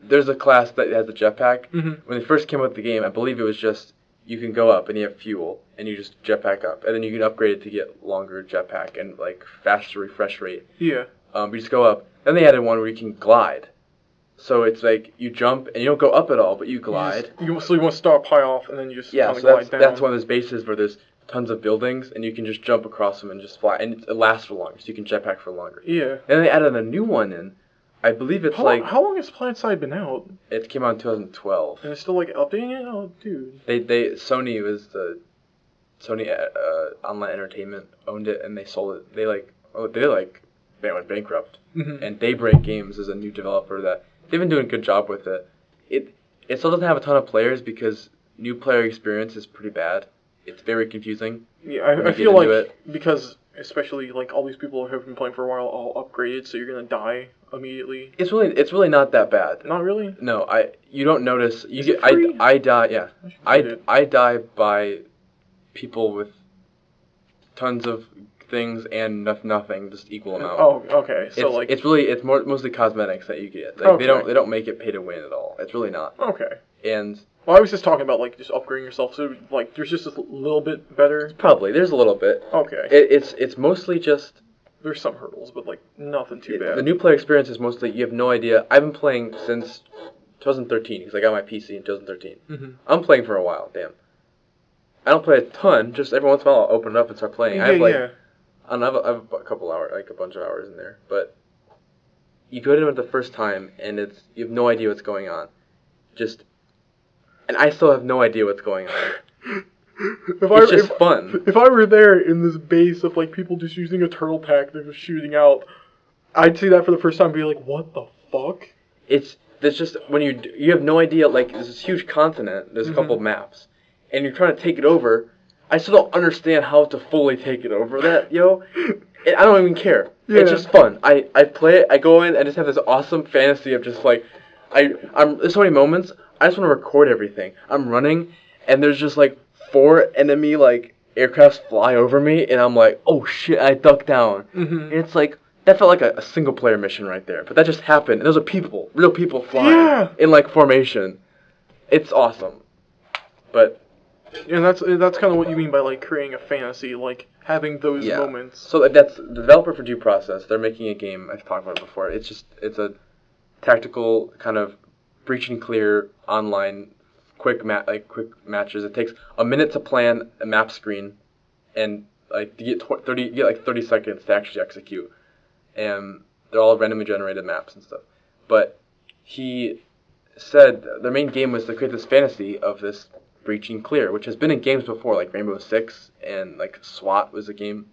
there's a class that has a jetpack. When they first came out with the game, I believe it was just you can go up and you have fuel and you just jetpack up, and then you can upgrade it to get longer jetpack and like faster refresh rate. Yeah. You just go up. Then they added one where you can glide. So it's like you jump and you don't go up at all, but you glide. So you want to start high off and then you just glide down. That's one of those bases where there's tons of buildings and you can just jump across them and just fly, and it lasts for longer, so you can jetpack for longer. Yeah. And then they added a new one in. I believe it's how long has PlanetSide been out? It came out in 2012. And it's still like updating it? Oh, dude. Sony was the Sony Online Entertainment owned it, and they sold it. They went bankrupt. And Daybreak Games is a new developer that. They've been doing a good job with it. It still doesn't have a ton of players because new player experience is pretty bad. It's very confusing. Yeah, I feel like because especially like all these people who have been playing for a while all upgraded, so you're gonna die immediately. It's really not that bad. Not really? No, you don't notice. I die. Yeah, I die by people with tons of things and nothing, just equal amount. Oh, okay. So it's mostly cosmetics that you get. Like they don't make it pay to win at all. It's really not. Okay. And I was just talking about like just upgrading yourself, so like there's just a little bit better. Probably there's a little bit. Okay. It's mostly just there's some hurdles, but like nothing too bad. The new player experience is mostly you have no idea. I've been playing since 2013 because I got my PC in 2013. I'm playing for a while. Damn. I don't play a ton. Just every once in a while I'll open it up and start playing. I have I have a couple hours, like a bunch of hours in there, but you go to it the first time and you have no idea what's going on. And I still have no idea what's going on. It's just fun. If I were there in this base of like people just using a turtle pack that was shooting out, I'd see that for the first time and be like, what the fuck? There's just when you have no idea, like there's this huge continent, there's a couple of maps, and you're trying to take it over. I still don't understand how to fully take it over I don't even care. Yeah. It's just fun. I play it, I go in, I just have this awesome fantasy of just like, there's so many moments, I just want to record everything. I'm running, and there's just like 4 enemy like aircrafts fly over me, and I'm like, oh shit, I duck down. And it's like, that felt like a single player mission right there, but that just happened, and those are real people flying in like formation. It's awesome. But and that's kind of what you mean by like creating a fantasy, like having those moments. So that's the developer for Due Process. They're making a game. I've talked about it before. It's a tactical kind of breach and clear online quick matches. It takes a minute to plan a map screen, and like you get 30 seconds to actually execute. And they're all randomly generated maps and stuff. But he said their main game was to create this fantasy of this breach and clear, which has been in games before, like Rainbow Six and like SWAT was a game,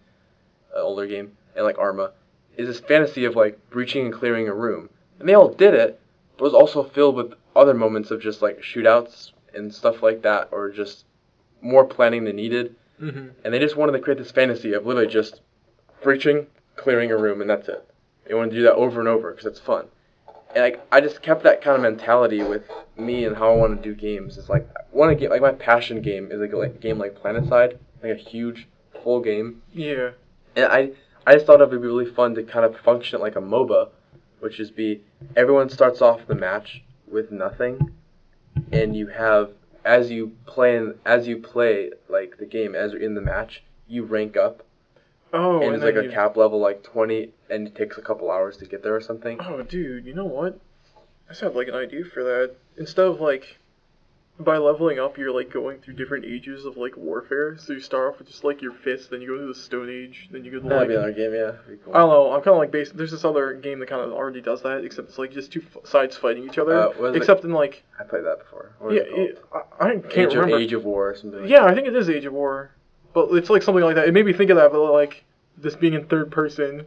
an older game, and like Arma, is this fantasy of like breaching and clearing a room. And they all did it, but it was also filled with other moments of just like shootouts and stuff like that, or just more planning than needed. And they just wanted to create this fantasy of literally just breaching, clearing a room, and that's it. They wanted to do that over and over because it's fun. And like I just kept that kind of mentality with me and how I want to do games. It's like my passion game is like a game like PlanetSide, like a huge full game. Yeah. And I just thought it would be really fun to kind of function like a MOBA, which is everyone starts off the match with nothing, and you have as you play like the game as you're in the match, you rank up. Oh, and it's like a cap level like 20, and it takes a couple hours to get there or something. Oh, dude, you know what? I just have like an idea for that. Instead of like by leveling up, you're like going through different ages of like warfare. So you start off with just like your fists, then you go to the Stone Age, then you go to That'd be another game, yeah. Cool. I don't know. I'm kind of like based. There's this other game that kind of already does that, except it's like just two sides fighting each other. Except in like I played that before. I can't remember. Age of War or something. Yeah, I think it is Age of War, but it's like something like that. It made me think of that, but like this being in third person,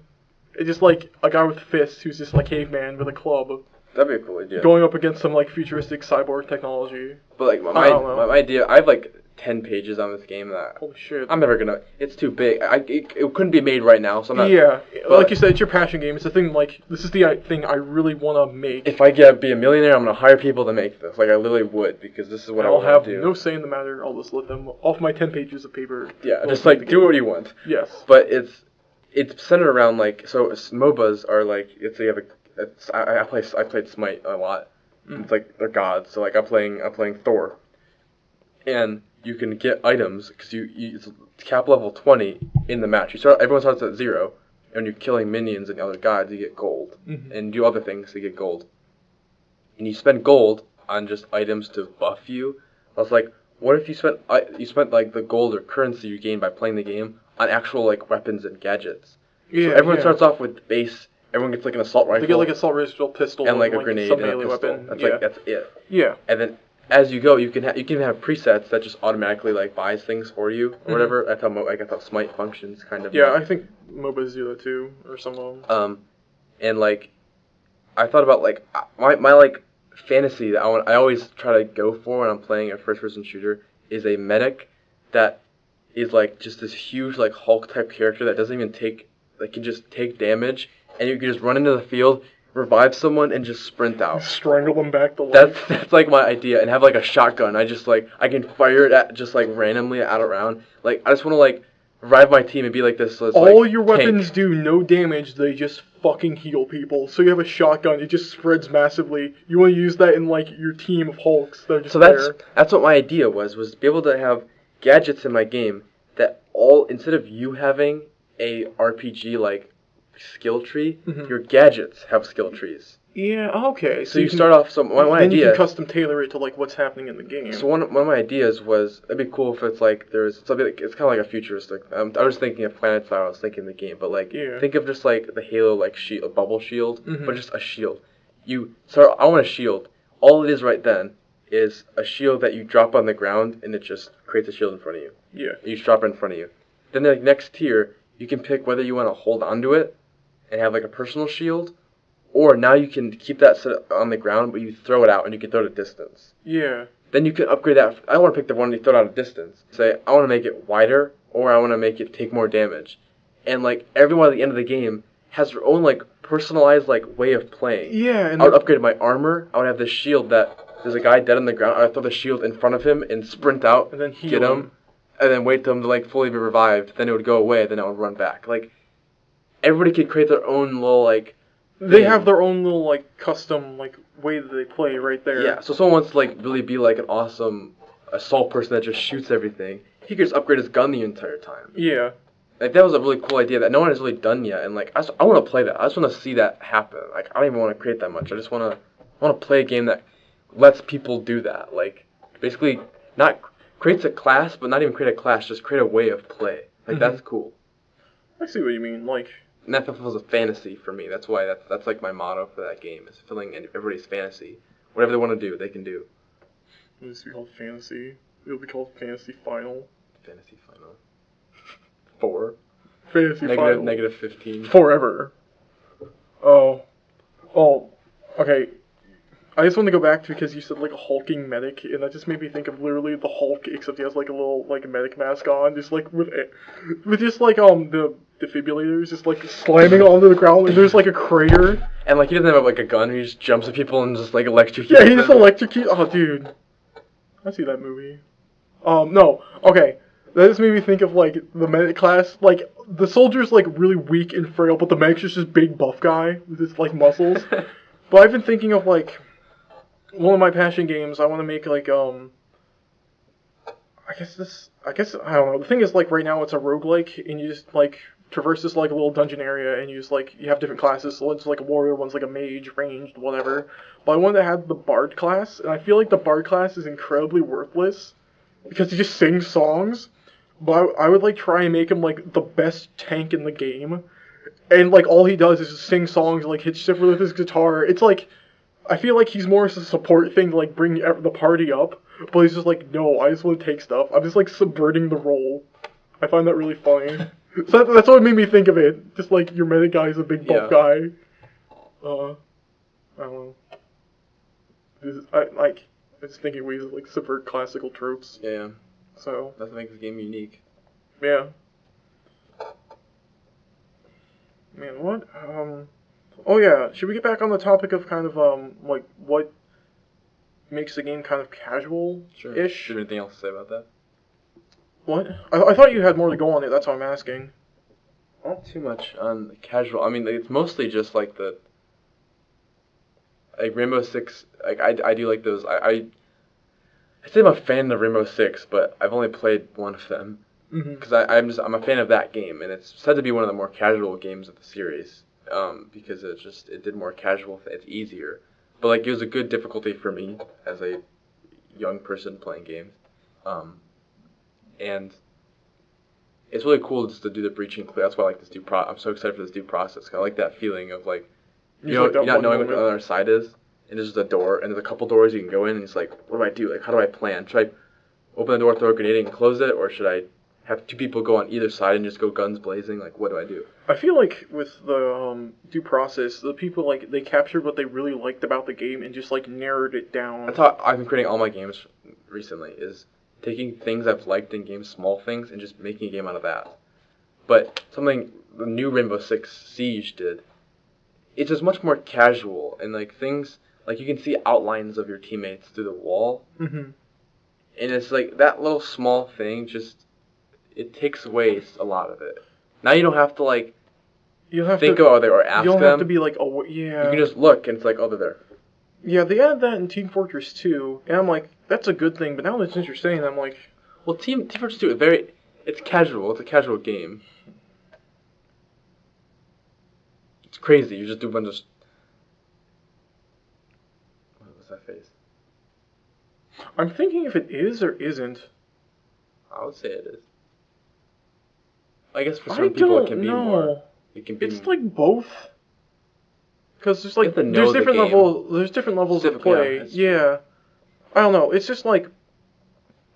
it's just like a guy with fists who's just like caveman with a club. That'd be a cool idea. Going up against some like futuristic cyborg technology. But like my idea, I have like 10 pages on this game that holy shit. I'm never gonna. It's too big. It couldn't be made right now, so I'm not. Yeah, like you said, it's your passion game. It's a thing. Like this is the thing I really want to make. If I be a millionaire, I'm gonna hire people to make this. Like I literally would, because this is what I want to do. I'll have no say in the matter. I'll just let them off my 10 pages of paper. Yeah, just like do what you want. Yes. But it's centered around like MOBAs are like you have I played Smite a lot. It's like they're gods. So like I'm playing Thor, and you can get items because it's cap level 20 in the match. Everyone starts at 0, and you're killing minions and other gods. You get gold, and do other things to get gold. And you spend gold on just items to buff you. I was like, what if you spent like the gold or currency you gain by playing the game on actual like weapons and gadgets? Yeah. So everyone starts off with base. Everyone gets like an assault rifle. They get like an assault rifle, pistol, and like a grenade and a pistol. Weapon. That's it. Yeah. And then as you go, you can have presets that just automatically like buys things for you or whatever. That's how Smite functions kind of. Yeah, I think MOBAs do that too, or some of them. And like, I thought about like my like fantasy that I always try to go for when I'm playing a first-person shooter is a medic that is like just this huge like Hulk type character that doesn't even can just take damage. And you can just run into the field, revive someone, and just sprint out. Strangle them back to life. That's like my idea. And have like a shotgun. I can fire it at just like randomly out around. Like I just want to like revive my team and be like this. All your weapons do no damage. They just fucking heal people. So you have a shotgun. It just spreads massively. You want to use that in like your team of Hulks. They're just that's what my idea was to be able to have gadgets in my game that instead of you having a RPG like skill tree, your gadgets have skill trees. Yeah, okay. So you start off. So my idea. You can custom tailor it to like what's happening in the game. So one of my ideas was it'd be cool if it's like there's something. It's kind of like a futuristic. I was thinking of Planet Star. I was thinking the game, but like think of just like the Halo like shield, a bubble shield, but just a shield. I want a shield. All it is right then is a shield that you drop on the ground and it just creates a shield in front of you. Yeah. You just drop it in front of you. Then the next tier, you can pick whether you want to hold onto it and have like a personal shield, or now you can keep that set on the ground, but you throw it out and you can throw it at distance. Yeah. Then you can upgrade that. I want to pick the one you throw it out at distance. Say, I want to make it wider, or I want to make it take more damage. And like everyone at the end of the game has their own like personalized like way of playing. Yeah. And I would upgrade my armor. I would have this shield that there's a guy dead on the ground. I would throw the shield in front of him and sprint out and then get him, and then wait for him to like fully be revived. Then it would go away. Then I would run back. Like everybody could create their own little like. They have their own little like custom like way that they play right there. Yeah. So someone wants to like really be like an awesome assault person that just shoots everything. He could just upgrade his gun the entire time. Yeah. Like that was a really cool idea that no one has really done yet, and like I want to play that. I just want to see that happen. Like I don't even want to create that much. I just want to play a game that lets people do that. Like basically not creates a class, but not even create a class. Just create a way of play. Like that's cool. I see what you mean. Like. And that fulfills a fantasy for me. That's why that's like my motto for that game is filling everybody's fantasy. Whatever they want to do, they can do. Will this be called fantasy? It'll be called Fantasy Final. Fantasy Final. 4. Fantasy Final. Negative 15. Forever. Oh, okay. I just want to go back to because you said like a hulking medic, and that just made me think of literally the Hulk, except he has like a little like medic mask on, just like with just like the defibrillators just like slamming onto the ground, and there's like a crater. And like he doesn't have like a gun; he just jumps at people and just like electrocutes. Yeah, he just electrocutes. Oh, dude, I see that movie. No, okay. That just made me think of like the medic class. Like the soldier's like really weak and frail, but the medic's just this big buff guy with his like muscles. But I've been thinking of like one of my passion games. I want to make like I guess I don't know. The thing is like right now it's a roguelike and you just like traverse this like little dungeon area and you just like you have different classes. So one's like a warrior, one's like a mage, ranged, whatever. But I wanted to have the bard class, and I feel like the bard class is incredibly worthless because he just sings songs. But I would like try and make him like the best tank in the game, and like all he does is just sing songs, like hit shit with his guitar. It's like I feel like he's more as a support thing to like bring the party up, but he's just like, no, I just want to take stuff. I'm just like subverting the role. I find that really funny. So that's what made me think of it. Just like your medic guy is a big buff guy. I don't know. I was thinking ways to like subvert classical tropes. Yeah. So that makes the game unique. Yeah. Man, what? Oh yeah, should we get back on the topic of kind of like what makes the game kind of casual-ish? Sure. Do you have anything else to say about that? What? I thought you had more to go on it. That's why I'm asking. Not too much on casual. I mean, it's mostly just like the like Rainbow Six. Like I do like those. I say I'm a fan of Rainbow Six, but I've only played one of them because I'm a fan of that game, and it's said to be one of the more casual games of the series. Because it did more casual. It's easier, but like it was a good difficulty for me as a young person playing games, and it's really cool just to do the breaching clear. That's why I like this I'm so excited for this due process. I like that feeling of like you're not knowing what the other side is, and there's just a door, and there's a couple doors you can go in, and it's like, what do I do? Like, how do I plan? Should I open the door, throw a grenade, and close it, or should I have two people go on either side and just go guns blazing? Like, what do I do? I feel like with the due process, the people like they captured what they really liked about the game and just like narrowed it down. That's how I've been creating all my games recently, is taking things I've liked in games, small things, and just making a game out of that. But something the new Rainbow Six Siege did, it's just much more casual, and like things, like you can see outlines of your teammates through the wall. And it's like that little small thing just, it takes away a lot of it. Now you don't have to like think about it or ask them. You don't have to be like, oh yeah. You can just look and it's like, oh, they're there. Yeah, they added that in Team Fortress 2, and I'm like, that's a good thing. But now that since you're saying, I'm like, well, Team Fortress 2 it's casual. It's a casual game. It's crazy. You just do a bunch of. What was that face? I'm thinking if it is or isn't. I would say it is. I guess for some people it can be more. It can be. It's like both. Because there's like there's different levels of play. Yeah. I don't know. It's just like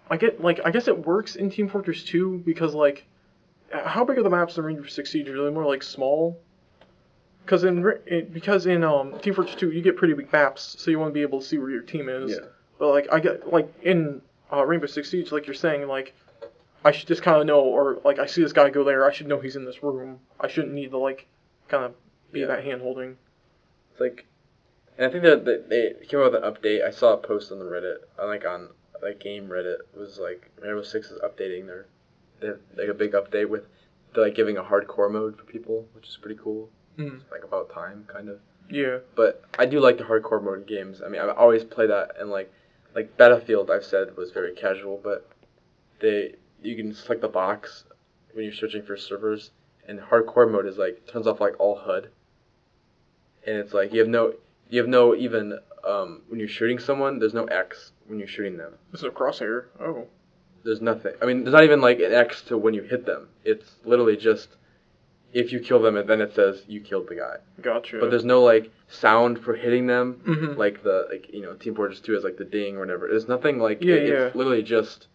I guess it works in Team Fortress 2 because like how big are the maps in Rainbow Six Siege? Are they more like small? Because in Team Fortress 2 you get pretty big maps, so you want to be able to see where your team is. Yeah. But like I get like in Rainbow Six Siege, like you're saying, like I should just kind of know, or like I see this guy go there, I should know he's in this room. I shouldn't need to like kind of be that hand holding. It's like, and I think that they came out with an update. I saw a post on the Reddit, on like game Reddit, was like Rainbow Six is updating they're like a big update with they're like giving a hardcore mode for people, which is pretty cool. It's like about time, kind of. Yeah. But I do like the hardcore mode in games. I mean, I always play that, and like Battlefield, I've said was very casual, but you can select the box when you're searching for servers, and hardcore mode is like turns off like all HUD. And it's like you have no even when you're shooting someone, there's no X when you're shooting them. There's no crosshair. Oh. There's nothing. I mean, there's not even like an X to when you hit them. It's literally just if you kill them, and then it says you killed the guy. Gotcha. But there's no like sound for hitting them, like Team Fortress 2 has like the ding or whatever. There's nothing like it's literally just.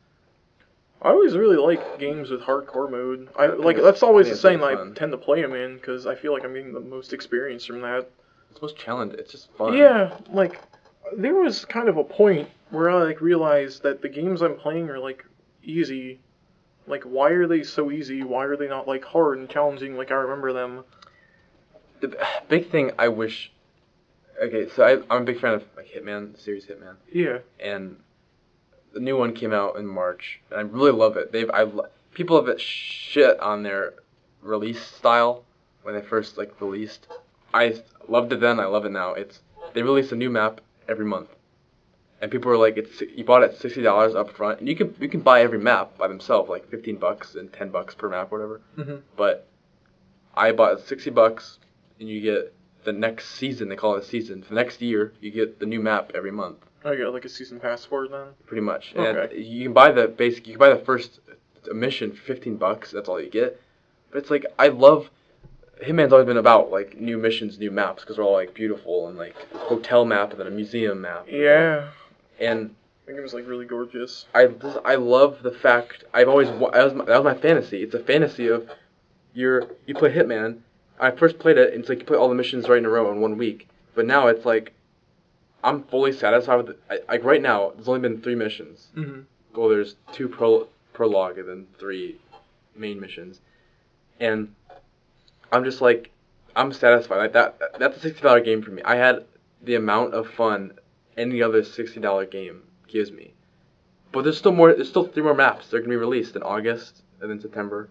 I always really like games with hardcore mode. That's always the saying I tend to play them in because I feel like I'm getting the most experience from that. It's most challenging. It's just fun. Yeah, like there was kind of a point where I like realized that the games I'm playing are like easy. Like, why are they so easy? Why are they not like hard and challenging like I remember them? The big thing I wish. Okay, so I'm a big fan of like Hitman, the series Hitman. Yeah. And the new one came out in March, and I really love it. People have shit on their release style when they first released. I loved it then. I love it now. They release a new map every month, and people are like, you bought it $60 up front, and you can buy every map by themselves, like $15 and $10 per map, whatever. Mm-hmm. But I bought it $60, and you get the next season. They call it a season. For the next year, you get the new map every month. Oh, you got like a season pass for it then? Pretty much. Okay. And you can buy the first mission for $15. That's all you get. But it's like, I love. Hitman's always been about like new missions, new maps, because they're all like beautiful and like a hotel map and then a museum map. Yeah. And I think it was like really gorgeous. I love the fact that was my fantasy. It's a fantasy of you play Hitman. I first played it, and it's like you play all the missions right in a row in 1 week. But now it's like I'm fully satisfied with it. Like right now, there's only been 3 missions. Mm-hmm. Well, there's 2 prologue and then 3 main missions, and I'm just like, I'm satisfied. Like that's a $60 game for me. I had the amount of fun any other $60 game gives me. But there's still more. There's still 3 more maps. They're gonna be released in August and then September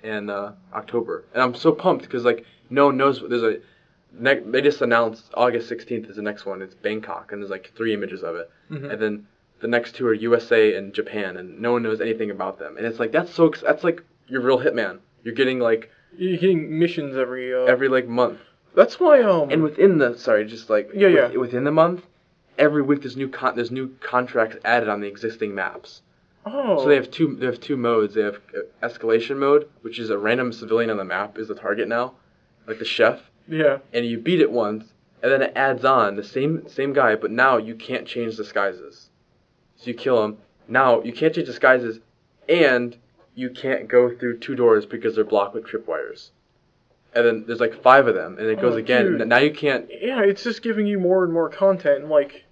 and October. And I'm so pumped because like no one knows. They just announced August 16th is the next one. It's Bangkok, and there's like 3 images of it. Mm-hmm. And then the next 2 are USA and Japan, and no one knows anything about them. And it's like that's like your real Hitman. You're getting like. You're getting missions every like month. That's why And within the within the month, every week there's new contracts added on the existing maps. Oh. So they have two modes. They have escalation mode, which is a random civilian on the map is the target now, like the chef. Yeah. And you beat it once, and then it adds on the same guy, but now you can't change disguises. So you kill him. Now you can't change disguises, and you can't go through 2 doors because they're blocked with tripwires. And then there's like 5 of them, and it goes again. Dude. Now you can't. Yeah, it's just giving you more and more content, and like.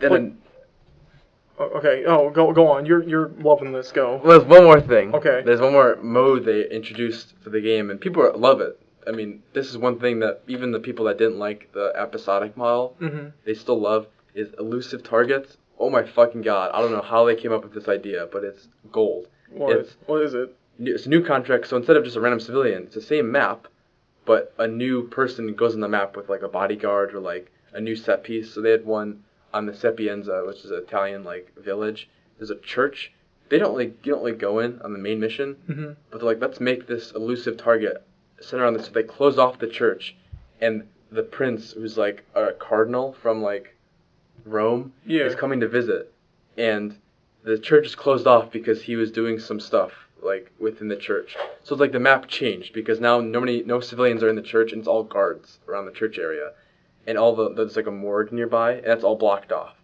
Okay. Oh, go on. You're loving this. Go. Well, there's one more thing. Okay. There's one more mode they introduced for the game, and people love it. I mean, this is one thing that even the people that didn't like the episodic model, mm-hmm. they still love, is elusive targets. Oh my fucking god! I don't know how they came up with this idea, but it's gold. What is it? It's a new contract, so instead of just a random civilian, it's the same map, but a new person goes on the map with like a bodyguard or like a new set piece. So they had one on the Sapienza, which is an Italian like village. There's a church. You don't really go in on the main mission, mm-hmm. but they're like, let's make this elusive target center on this. So they close off the church, and the prince, who's like a cardinal from like Rome, is coming to visit, and the church is closed off because he was doing some stuff like within the church. So it's like the map changed because now no civilians are in the church, and it's all guards around the church area, and there's like a morgue nearby, and that's all blocked off.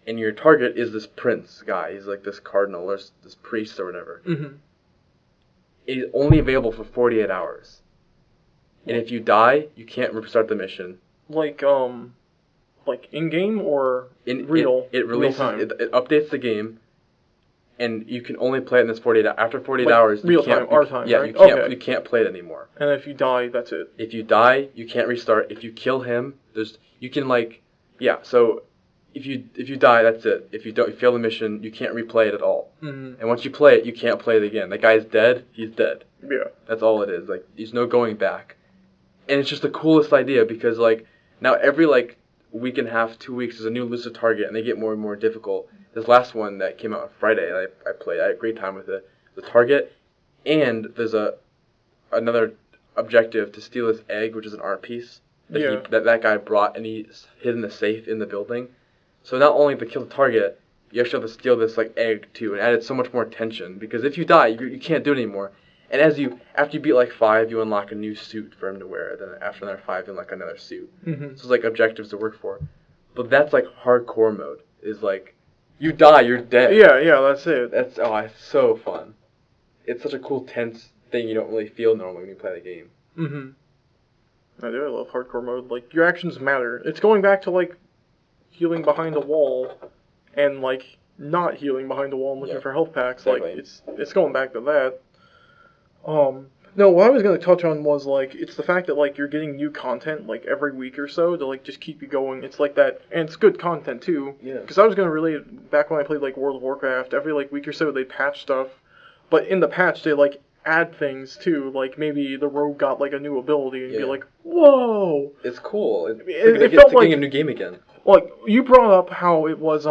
And your target is this prince guy. He's like this cardinal or this priest or whatever. Mm-hmm. He's only available for 48 hours, and if you die, you can't restart the mission. Like in game or in real? It releases. Real time? It updates the game. And you can only play it in this 48 hours. After 48 like hours, real time, our time, yeah, right? you can't play it anymore. And if you die, that's it. If you die, you can't restart. If you kill him, you can So if you die, that's it. If you fail the mission, you can't replay it at all. Mm-hmm. And once you play it, you can't play it again. That guy's dead. He's dead. Yeah. That's all it is. Like there's no going back. And it's just the coolest idea because like now every like week and a half, 2 weeks, there's a new elusive target, and they get more and more difficult. This last one that came out on Friday, I played. I had a great time with it. The target, and there's another objective to steal his egg, which is an art piece that guy brought, and he hid in the safe in the building. So not only to kill the target, you actually have to steal this like egg too, and added so much more tension because if you die, you can't do it anymore. And after you beat like 5, you unlock a new suit for him to wear. Then after another 5, you unlock another suit. Mm-hmm. So it's like objectives to work for. But that's like hardcore mode. Is like. You die, you're dead. Yeah, that's it. It's so fun. It's such a cool, tense thing you don't really feel normally when you play the game. Mm-hmm. I love hardcore mode. Like, your actions matter. It's going back to, like, healing behind a wall and, like, not healing behind a wall and looking for health packs. Exactly. Like, it's going back to that. No, what I was gonna touch on was like it's the fact that like you're getting new content like every week or so to like just keep you going. It's like that, and it's good content too. Yeah. Because I was gonna relate it back when I played like World of Warcraft. Every like week or so they patch stuff, but in the patch they like add things too. Like maybe the rogue got like a new ability and be like, whoa. It's cool. It felt like a new game again. Like you brought up how it was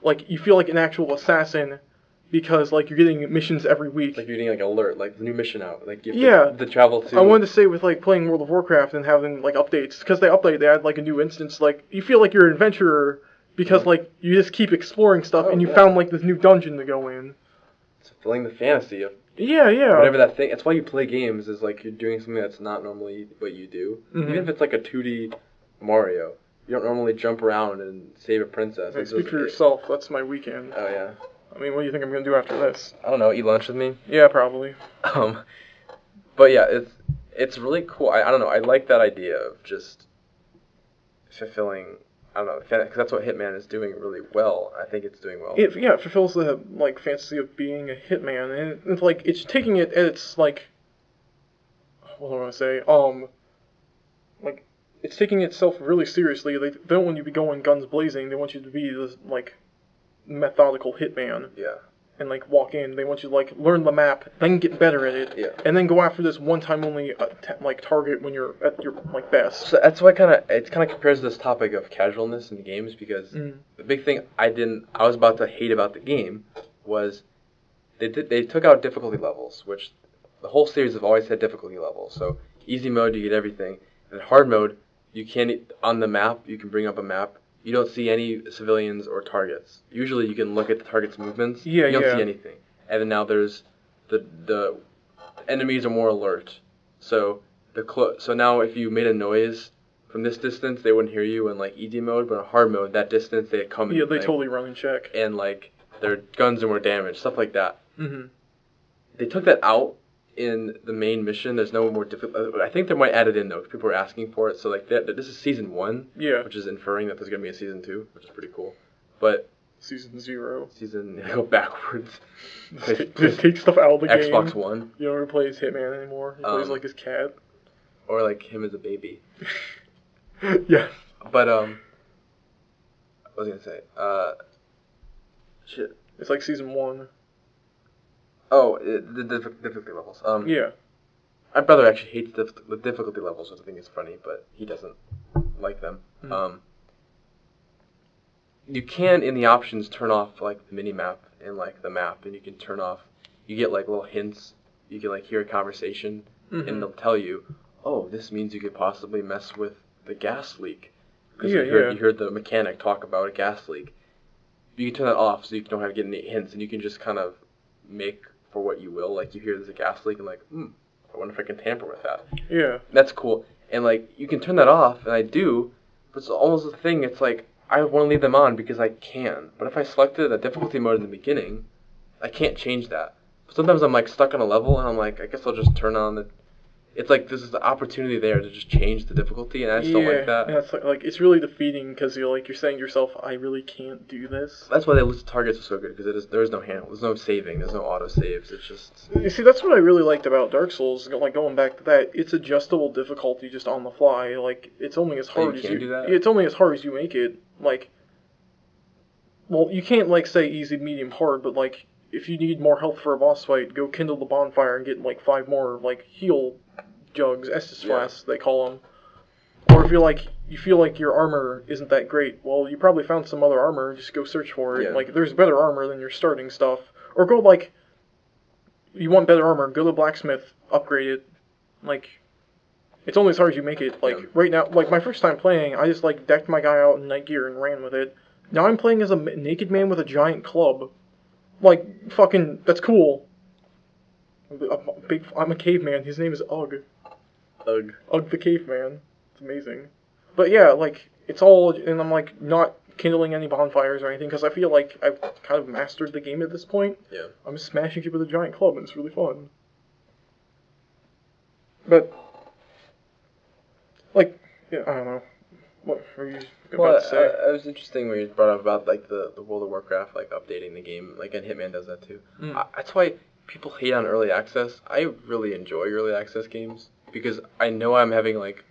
like you feel like an actual assassin. Because like you're getting missions every week. Like you're getting like alert, like the new mission out, like you have the travel to. I wanted to say with like playing World of Warcraft and having like updates because they add like a new instance. Like you feel like you're an adventurer because like you just keep exploring stuff and you found like this new dungeon to go in. It's fulfilling the fantasy of yeah whatever that thing. That's why you play games is like you're doing something that's not normally what you do. Even if it's like a 2D Mario, you don't normally jump around and save a princess. Hey, speak for yourself. That's my weekend. Oh yeah. I mean, what do you think I'm gonna do after this? I don't know. Eat lunch with me? Yeah, probably. But yeah, it's really cool. I don't know. I like that idea of just fulfilling. I don't know, because that's what Hitman is doing really well. I think it's doing well. It fulfills the like fantasy of being a hitman, and it's like it's taking it at its like. What do I want to say? Like it's taking itself really seriously. They don't want you to be going guns blazing. They want you to be this like methodical hitman. Yeah. And like walk in. They want you to like learn the map, then get better at it. Yeah. And then go after this one time only like target when you're at your like best. So that's why it kind of compares to this topic of casualness in games because the big thing I was about to hate about the game was they took out difficulty levels, which the whole series have always had difficulty levels. So easy mode you get everything, and hard mode you can't on the map you can bring up a map. You don't see any civilians or targets. Usually you can look at the target's movements. Yeah, you don't see anything. And then now there's the enemies are more alert. So so now if you made a noise from this distance, they wouldn't hear you in like easy mode, but in hard mode, that distance they come. Yeah, they totally run and check. And like their guns are more damaged, stuff like that. Mm-hmm. They took that out in the main mission. There's no more difficult. I think they might add it in though, because people are asking for it. So like this is season 1, which is inferring that there's gonna be a season 2, which is pretty cool. But season 0, go backwards. Just take stuff out of the game. Xbox One. You don't ever play as Hitman anymore. He plays like his cat. Or like him as a baby. Yeah. But what was I gonna say? Shit. It's like season 1. Oh, the difficulty levels. Yeah. My brother actually hates the difficulty levels, which I think is funny, but he doesn't like them. Mm-hmm. You can, in the options, turn off like the mini map and like the map, and you can turn off. You get like little hints. You can like hear a conversation, and they'll tell you, "Oh, this means you could possibly mess with the gas leak." Because you heard the mechanic talk about a gas leak. You can turn that off so you don't have to get any hints, and you can just kind of make for what you will. Like you hear there's a gas leak and like, I wonder if I can tamper with that. Yeah. That's cool. And like you can turn that off, and I do, but it's almost the thing, it's like I want to leave them on because I can. But if I selected a difficulty mode in the beginning, I can't change that. Sometimes I'm like stuck on a level and I'm like, I guess I'll just turn on the it's like this is the opportunity there to just change the difficulty, and I just don't like that. Yeah, it's like it's really defeating because you're saying to yourself, I really can't do this. That's why they list targets are so good, because there is no handle, there's no saving, there's no auto saves. It's just. You see, that's what I really liked about Dark Souls. Like going back to that, it's adjustable difficulty just on the fly. Like it's only as hard as you. Do that? It's only as hard as you make it. Like, well, you can't like say easy, medium, hard, but like if you need more health for a boss fight, go kindle the bonfire and get like 5 more like heal jugs, Estus flasks they call them. Or if you feel like your armor isn't that great, well, you probably found some other armor. Just go search for it. Yeah. Like there's better armor than your starting stuff. Or go like, you want better armor, go to the blacksmith, upgrade it. Like, it's only as hard as you make it. Like right now, like my first time playing, I just like decked my guy out in night gear and ran with it. Now I'm playing as a naked man with a giant club. Like fucking, that's cool. I'm a caveman. His name is Ugg. Ugg the caveman. It's amazing. But yeah, like it's all, and I'm like not kindling any bonfires or anything because I feel like I've kind of mastered the game at this point. Yeah. I'm just smashing it with a giant club and it's really fun. But like, yeah, I don't know. What were you about to say? It was interesting when you brought up about like the World of Warcraft like updating the game, like and Hitman does that too. That's why people hate on early access. I really enjoy early access games because I know I'm having like.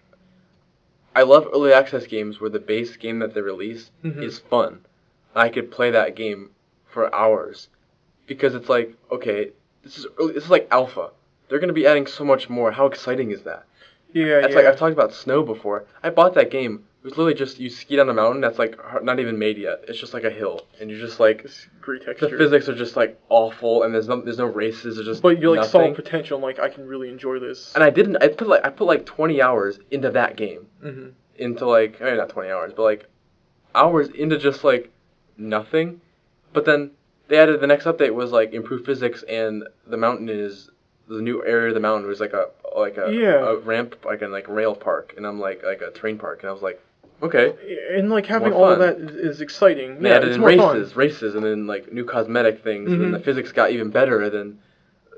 I love early access games where the base game that they release is fun. I could play that game for hours because it's like, okay, this is like alpha. They're gonna be adding so much more. How exciting is that? Yeah, It's like I've talked about Snow before. I bought that game. It was literally just you ski down a mountain that's like not even made yet. It's just like a hill, and you're just like great texture. the physics are just like awful, and there's no races. There's just but you like nothing. saw potential. And, like I can really enjoy this. And I didn't. I put like 20 hours into that game. Into like not 20 hours, but like hours into just like nothing. But then they added the next update was like improved physics, and the new area of the mountain was like a ramp, like a rail park, and I'm like a terrain park, and I was like, okay. And like having all of that is exciting. They added in races, and then like new cosmetic things, and then the physics got even better. And then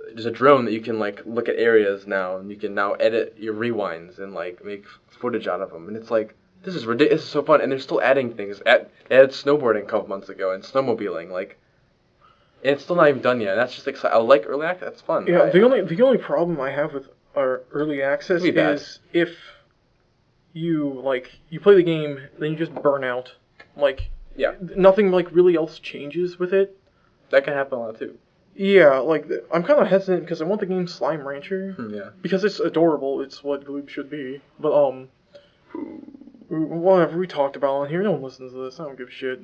there's a drone that you can like look at areas now, and you can now edit your rewinds and like make footage out of them, and it's like. This is ridiculous. This is so fun, and they're still adding things. They added snowboarding a couple months ago and snowmobiling, like, and it's still not even done yet. And that's just exciting. I like early access. That's fun. Yeah, the only problem I have with our early access is if you play the game, then you just burn out. Like, nothing like really else changes with it. That can happen a lot too. Yeah, like I'm kind of hesitant because I want the game Slime Rancher. Yeah. Because it's adorable. It's what Gloob should be. But whatever we talked about on here, no one listens to this. I don't give a shit.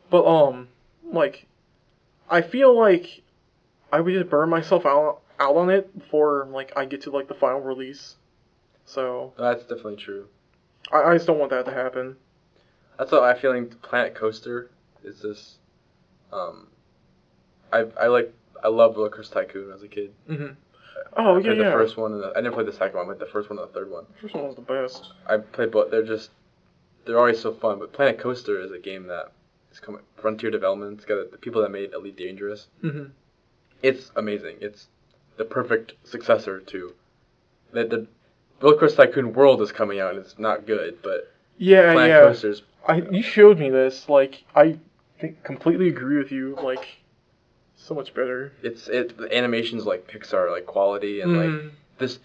But like, I feel like I would just burn myself out on it before like I get to like the final release. So that's definitely true. I just don't want that to happen. That's what I'm feeling. Planet Coaster is this. I love Roller Coaster Tycoon as a kid. Oh I played the first one. I didn't play the second one, but the first one and the third one. The first one was the best. I played both. They're always so fun. But Planet Coaster is a game that is coming. Frontier Development. It's got the people that made Elite Dangerous. It's amazing. It's the perfect successor to the Roller Coaster Tycoon World is coming out, and it's not good. But Planet Coaster's. You showed me this. Like I completely agree with you. Like. So much better. The animation's like Pixar like quality and like this.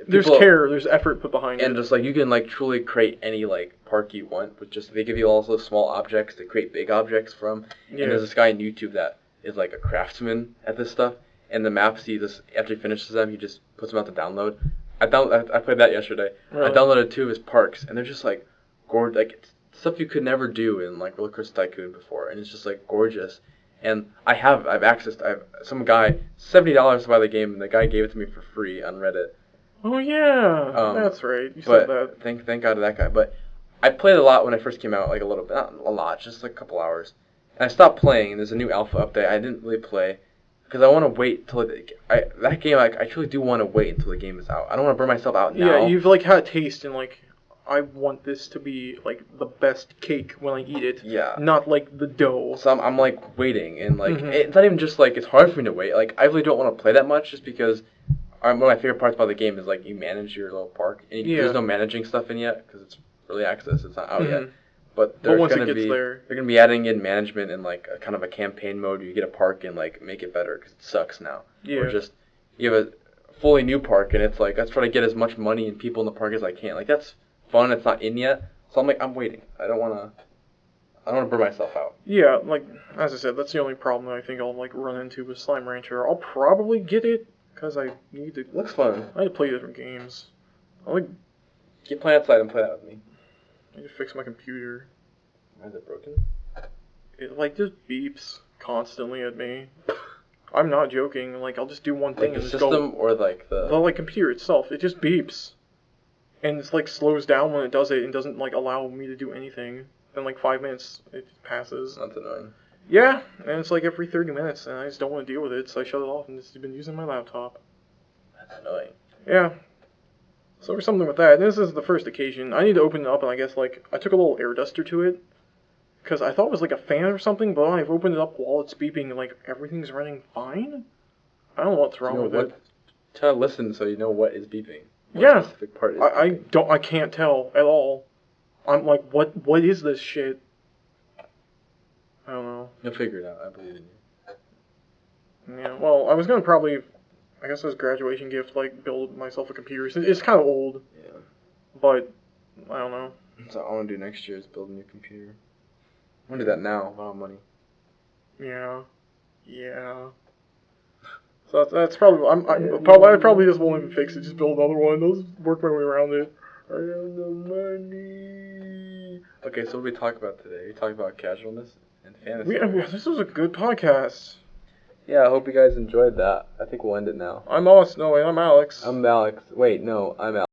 There's care, there's effort put behind it, and just like you can like truly create any like park you want with just they give you all those small objects to create big objects from. Yeah. And there's this guy on YouTube that is like a craftsman at this stuff, and the maps he just after he finishes them he just puts them out to download. I played that yesterday. Really? I downloaded 2 of his parks, and they're just like gorgeous, like it's stuff you could never do in like Roller Coaster Tycoon before, and it's just like gorgeous. And I have some guy $70 to buy the game, and the guy gave it to me for free on Reddit. Oh yeah, that's right. You said that. Thank God to that guy. But I played a lot when I first came out, like a little bit, not a lot, just like a couple hours. And I stopped playing. And there's a new alpha update. I didn't really play because I want to wait till that game. Like I truly do want to wait until the game is out. I don't want to burn myself out now. Yeah, you've like had a taste and like. I want this to be like the best cake when I eat it. Yeah. Not like the dough. So I'm like waiting, and like it's not even just like it's hard for me to wait. Like I really don't want to play that much, just because one of my favorite parts about the game is like you manage your little park, and there's no managing stuff in yet because it's early access. It's not out yet. But once it gets there, they're gonna be adding in management and like a kind of a campaign mode where you get a park and like make it better because it sucks now. Yeah. Or just you have a fully new park, and it's like let's try to get as much money and people in the park as I can. Like that's fun. It's not in yet, so I'm like I'm waiting. I don't want to burn myself out. Yeah, like as I said, that's the only problem that I think I'll like run into with Slime Rancher. I'll probably get it because I need to. Looks fun. I need to play different games. I like get Planet Side and play that with me. I need to fix my computer. Is it broken? It like just beeps constantly at me. I'm not joking. Like I'll just do one thing and the just system or like the like computer itself. It just beeps. And it's like slows down when it does it and doesn't like allow me to do anything. Then like 5 minutes it passes. That's annoying. Yeah, and it's like every 30 minutes and I just don't want to deal with it, so I shut it off and just been using my laptop. That's annoying. Yeah. So there's something with that. And this is the first occasion. I need to open it up and I guess like I took a little air duster to it. Because I thought it was like a fan or something, but I've opened it up while it's beeping and like everything's running fine. I don't know what's wrong with it. Try to listen so you know what is beeping. Yeah, I can't tell at all. I'm like, what is this shit? I don't know. You'll figure it out. I believe in Yeah, well, I was gonna probably, I guess as a graduation gift, like, build myself a computer. It's kind of old. Yeah. But, I don't know. So I want to do next year is build a new computer. I want to do that now. I don't have money. Yeah. Yeah. So that's probably, I probably just won't even fix it, just build another one. Those work my way around it. I have no money. Okay, so what did we talk about today? We talked about casualness and fantasy. This was a good podcast. Yeah, I hope you guys enjoyed that. I think we'll end it now. I'm Austin. No, wait, I'm Alex. I'm Alex. Wait, no, I'm Alex.